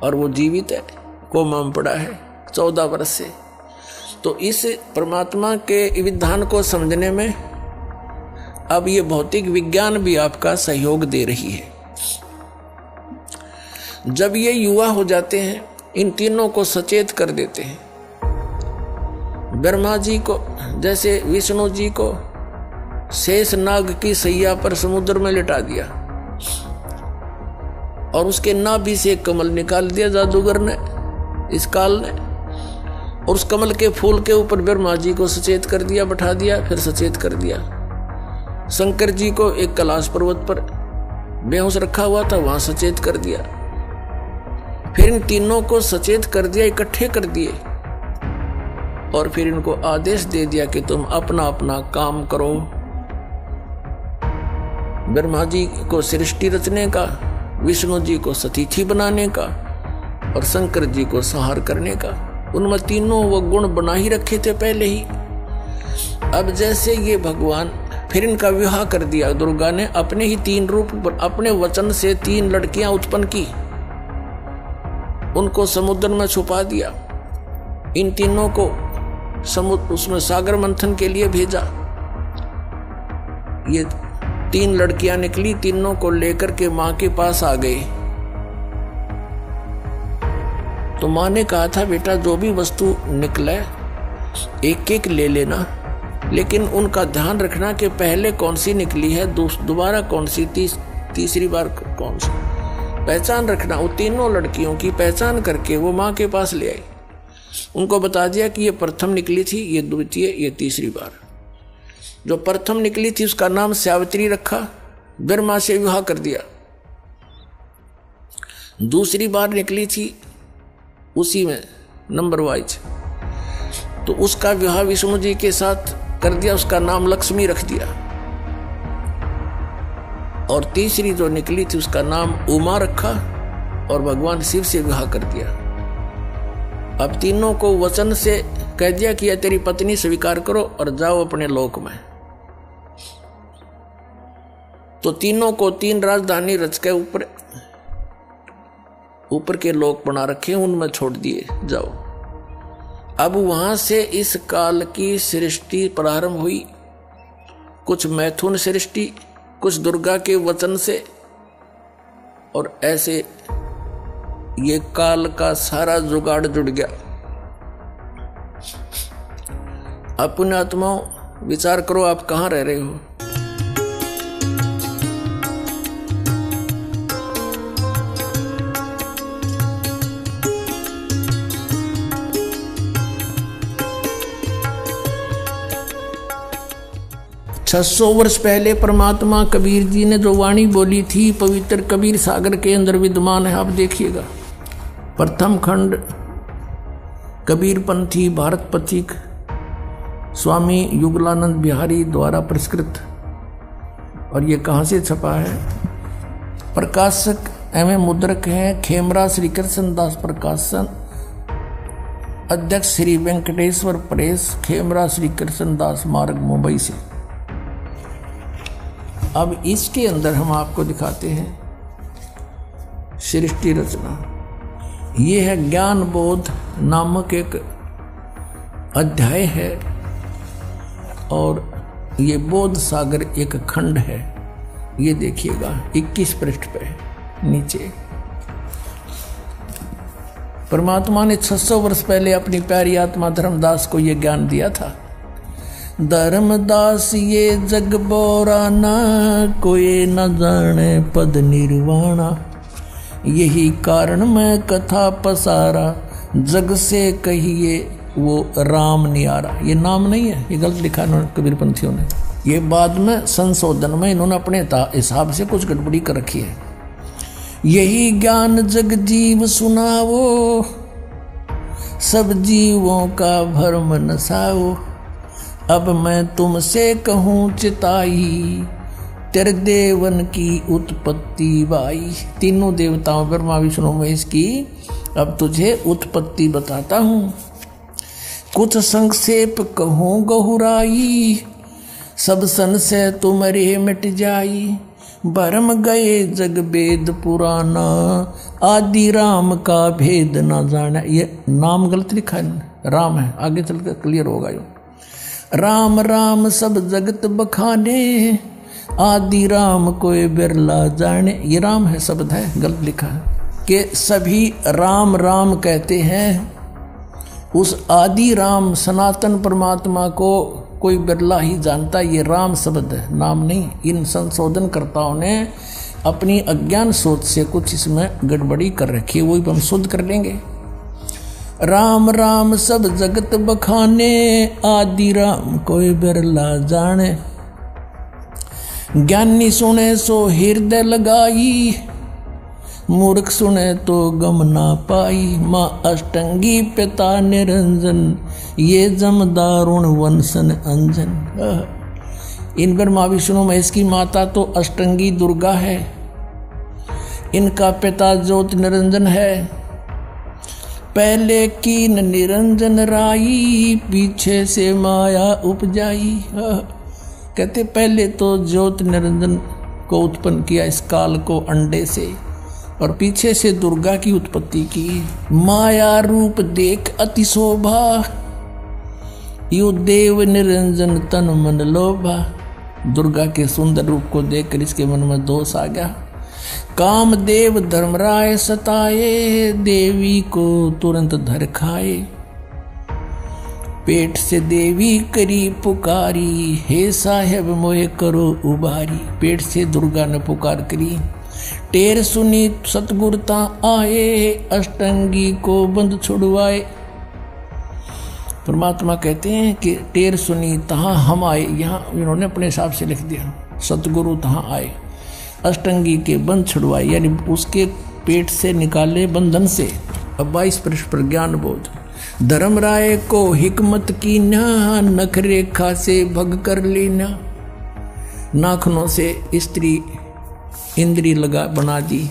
और वो जीवित है, कोमा में पड़ा है 14 वर्ष से। तो इस परमात्मा के विधान को समझने में अब ये भौतिक विज्ञान भी आपका सहयोग दे रही है। जब ये युवा हो जाते हैं, इन तीनों को सचेत कर देते हैं। ब्रह्मा जी को, जैसे विष्णु जी को शेष नाग की सैया पर समुद्र में लिटा दिया और उसके नाभि से एक कमल निकाल दिया जादूगर ने, इस काल ने, और उस कमल के फूल के ऊपर ब्रह्मा जी को सचेत कर दिया, बैठा दिया, फिर सचेत कर दिया। शंकर जी को एक कैलाश पर्वत पर बेहोश रखा हुआ था, वहां सचेत कर दिया। फिर इन तीनों को सचेत कर दिया, इकट्ठे कर दिए और फिर इनको आदेश दे दिया कि तुम अपना अपना काम करो। ब्रह्मा जी को सृष्टि रचने का, विष्णु जी को सतीथि बनाने का और शंकर जी को संहार करने का। उनमें तीनों वो गुण बना ही रखे थे पहले ही। अब जैसे ये भगवान, फिर इनका विवाह कर दिया दुर्गा ने, अपने ही 3 रूप, अपने वचन से 3 लड़कियां उत्पन्न की, उनको समुद्र में छुपा दिया। इन तीनों को समुद्र, उसमें सागर मंथन के लिए भेजा। ये 3 लड़कियां निकली, तीनों को लेकर के मां के पास आ गए। तो मां ने कहा था, बेटा जो भी वस्तु निकले एक एक ले लेना, लेकिन उनका ध्यान रखना कि पहले कौन सी निकली है, दोबारा कौन सी, तीसरी बार कौन सी, पहचान रखना। वो तीनों लड़कियों की पहचान करके वो मां के पास ले आई। उनको बता दिया कि ये प्रथम निकली थी, ये द्वितीय, ये तीसरी बार। जो प्रथम निकली थी उसका नाम सावित्री रखा, ब्रह्मा से विवाह कर दिया। दूसरी बार निकली थी उसी में नंबर वाइज, तो उसका विवाह विष्णु जी के साथ कर दिया, उसका नाम लक्ष्मी रख दिया। और तीसरी जो निकली थी उसका नाम उमा रखा और भगवान शिव से विवाह कर दिया। अब तीनों को वचन से कह दिया कि यह तेरी पत्नी स्वीकार करो और जाओ अपने लोक में। तो तीनों को 3 राजधानी रच के ऊपर के लोक बना रखे, उनमें छोड़ दिए, जाओ। अब वहां से इस काल की सृष्टि प्रारंभ हुई। कुछ मैथुन सृष्टि, कुछ दुर्गा के वचन से, और ऐसे ये काल का सारा जुगाड़ जुड़ गया। अपने आत्माओं विचार करो, आप कहां रह रहे हो। सौ वर्ष पहले परमात्मा कबीर जी ने जो वाणी बोली थी, पवित्र कबीर सागर के अंदर विद्यमान है। आप देखिएगा, प्रथम खंड कबीर पंथी भारत पथिक स्वामी युगलानंद बिहारी द्वारा पुरस्कृत। और ये कहाँ से छपा है? प्रकाशक एवं मुद्रक हैं खेमरा श्री कृष्ण दास प्रकाशन, अध्यक्ष श्री वेंकटेश्वर प्रेस, खेमरा श्री कृष्ण दास मार्ग, मुंबई से। अब इसके अंदर हम आपको दिखाते हैं सृष्टि रचना। ये है ज्ञान बोध नामक एक अध्याय है और ये बोध सागर एक खंड है। ये देखिएगा 21 पृष्ठ पे नीचे परमात्मा ने 600 वर्ष पहले अपनी प्यारी आत्मा धर्मदास को ये ज्ञान दिया था। धर्मदास ये जग बोराना, कोई न जाने पद निर्वाणा। यही कारण मैं कथा पसारा, जग से कहिए वो राम नियारा। ये नाम नहीं है, ये गलत लिखा है कबीरपंथियों ने। ये बाद में संशोधन में इन्होंने अपने हिसाब से कुछ गड़बड़ी कर रखी है। यही ज्ञान जग जीव सुनावो, सब जीवों का भरम नसाओ। अब मैं तुमसे कहूँ चिताई, तेरे देवन की उत्पत्ति बाई। तीनों देवताओं ब्रह्मा विष्णु महेश की अब तुझे उत्पत्ति बताता हूँ। कुछ संक्षेप कहूँ गहुराई, सब संशय तुम्हारे मिट जाई। भरम गए जग वेद पुराना, आदि राम का भेद ना जाना। ये नाम गलत लिखा है, राम है, आगे चलकर क्लियर होगा। यो राम राम सब जगत बखाने, आदि राम कोई बिरला जाने। ये राम है शब्द है, गलत लिखा है कि सभी राम राम कहते हैं। उस आदि राम सनातन परमात्मा को कोई बिरला ही जानता। ये राम शब्द है, नाम नहीं। इन संशोधनकर्ताओं ने अपनी अज्ञान सोच से कुछ इसमें गड़बड़ी कर रखी है, वही हम शुद्ध कर लेंगे। राम राम सब जगत बखाने, आदि राम कोई बिरला जाने। ज्ञानी सुने सो हृदय लगाई, मूर्ख सुने तो गम ना पाई। माँ अष्टंगी पिता निरंजन, ये जमदारुण वंशन अंजन। इन ब्रह्मा विष्णु महेश की माता तो अष्टंगी दुर्गा है, इनका पिता ज्योत निरंजन है। पहले कीन निरंजन राई, पीछे से माया उपजाई। कहते पहले तो ज्योत निरंजन को उत्पन्न किया इस काल को अंडे से, और पीछे से दुर्गा की उत्पत्ति की। माया रूप देख अति शोभा, यो देव निरंजन तन मन लोभा। दुर्गा के सुंदर रूप को देखकर इसके मन में दोष आ गया। कामदेव धर्मराय सताए, देवी को तुरंत धर खाए। पेट से देवी करी पुकारी, हे साहेब मोहे करो उबारी। पेट से दुर्गा ने पुकार करी। टेर सुनी सतगुरता आए, अष्टंगी को बंद छुड़वाए। परमात्मा कहते हैं कि टेर सुनी तहाँ हम आए। यहाँ इन्होंने अपने हिसाब से लिख दिया, सतगुरु तहाँ आए, अष्टंगी के बंद छुड़वाए, यानी उसके पेट से निकाले बंधन से। अब 22 पृष्ठ पर ज्ञान बोध। धर्मराय को हिकमत की ना, नख रेखा से भग कर लेना। नाखनों से स्त्री इंद्री लगा बना दी।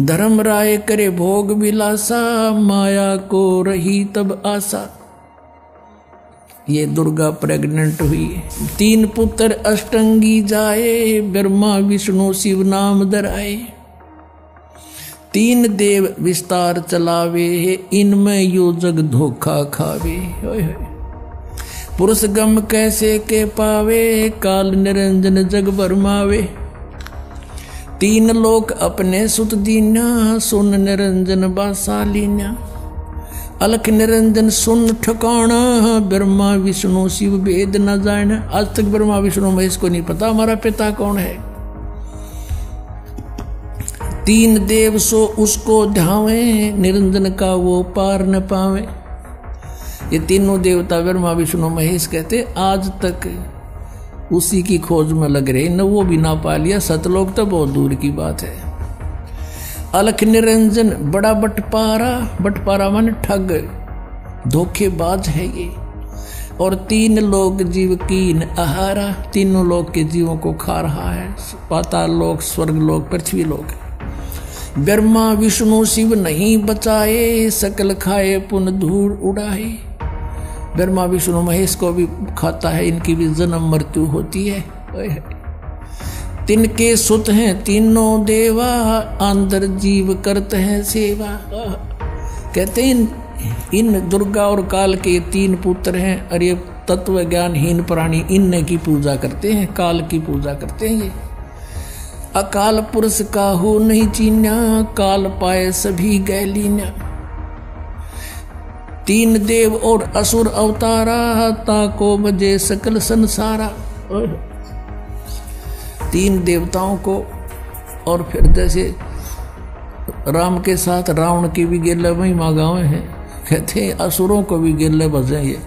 धर्मराय करे भोग विलासा, माया को रही तब आशा। ये दुर्गा प्रेग्नेंट हुई। 3 पुत्र अष्टंगी जाए, ब्रह्मा विष्णु शिव नाम धराए। 3 देव विस्तार चलावे, इनमें यो जग धोखा खावे। पुरुष गम कैसे के पावे, काल निरंजन जग भरमावे। 3 लोक अपने सुत दीना, सुन निरंजन बासालीना। अलख निरंजन सुन ठिकाना, ब्रह्मा विष्णु शिव भेद न जाना। आज तक ब्रह्मा विष्णु महेश को नहीं पता हमारा पिता कौन है। 3 देव सो उसको ध्यावे, निरंजन का वो पार न पावे। ये तीनों देवता ब्रह्मा विष्णु महेश कहते आज तक उसी की खोज में लग रहे, न वो भी ना पा लिया। सतलोक तो बहुत दूर की बात है। अलख निरंजन बड़ा बटपारा, बटपारा माने ठग, धोखेबाज है ये। और 3 लोक जीव कीन आहारा, तीनों लोक के जीवों को खा रहा है। पाताल लोक, स्वर्ग लोक, पृथ्वी लोक। ब्रह्मा विष्णु शिव नहीं बचाए, सकल खाए पुन धूल उड़ाए। ब्रह्मा विष्णु महेश को भी खाता है, इनकी भी जन्म मृत्यु होती है। तिनके सुत हैं तीनों देवा, अंदर जीव करते हैं सेवा। कहते हैं इन दुर्गा और काल के तीन पुत्र हैं, और ये तत्व ज्ञानहीन प्राणी इन की पूजा करते हैं, काल की पूजा करते हैं। ये अकाल पुरुष काहू नहीं चीन्या, काल पाए सभी गैलीन्या। तीन देव और असुर अवतारा, ताको बजे सकल संसारा। तीन देवताओं को, और फिर जैसे राम के साथ रावण की भी गेले महिमा गावे हैं, कहते हैं असुरों को भी गेले बजे ये।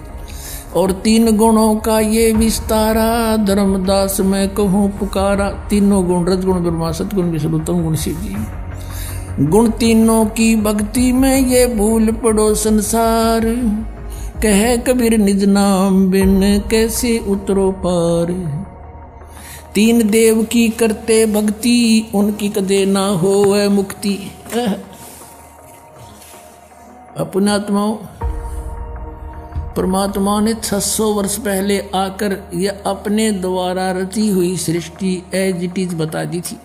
और तीन गुणों का ये विस्तारा, धर्मदास मैं कहूँ पुकारा। तीनों गुण रजगुण ब्रह्मा सतगुण विष्णु तम गुण शिव जी। गुण तीनों की भक्ति में ये भूल पड़ो संसार, कहे कबीर निज नाम बिन कैसे उतरो पार। तीन देव की करते भक्ति, उनकी कदे ना होवे मुक्ति। अपने आत्माओं, परमात्मा ने 600 वर्ष पहले आकर यह अपने द्वारा रची हुई सृष्टि एज इट इज बता दी थी।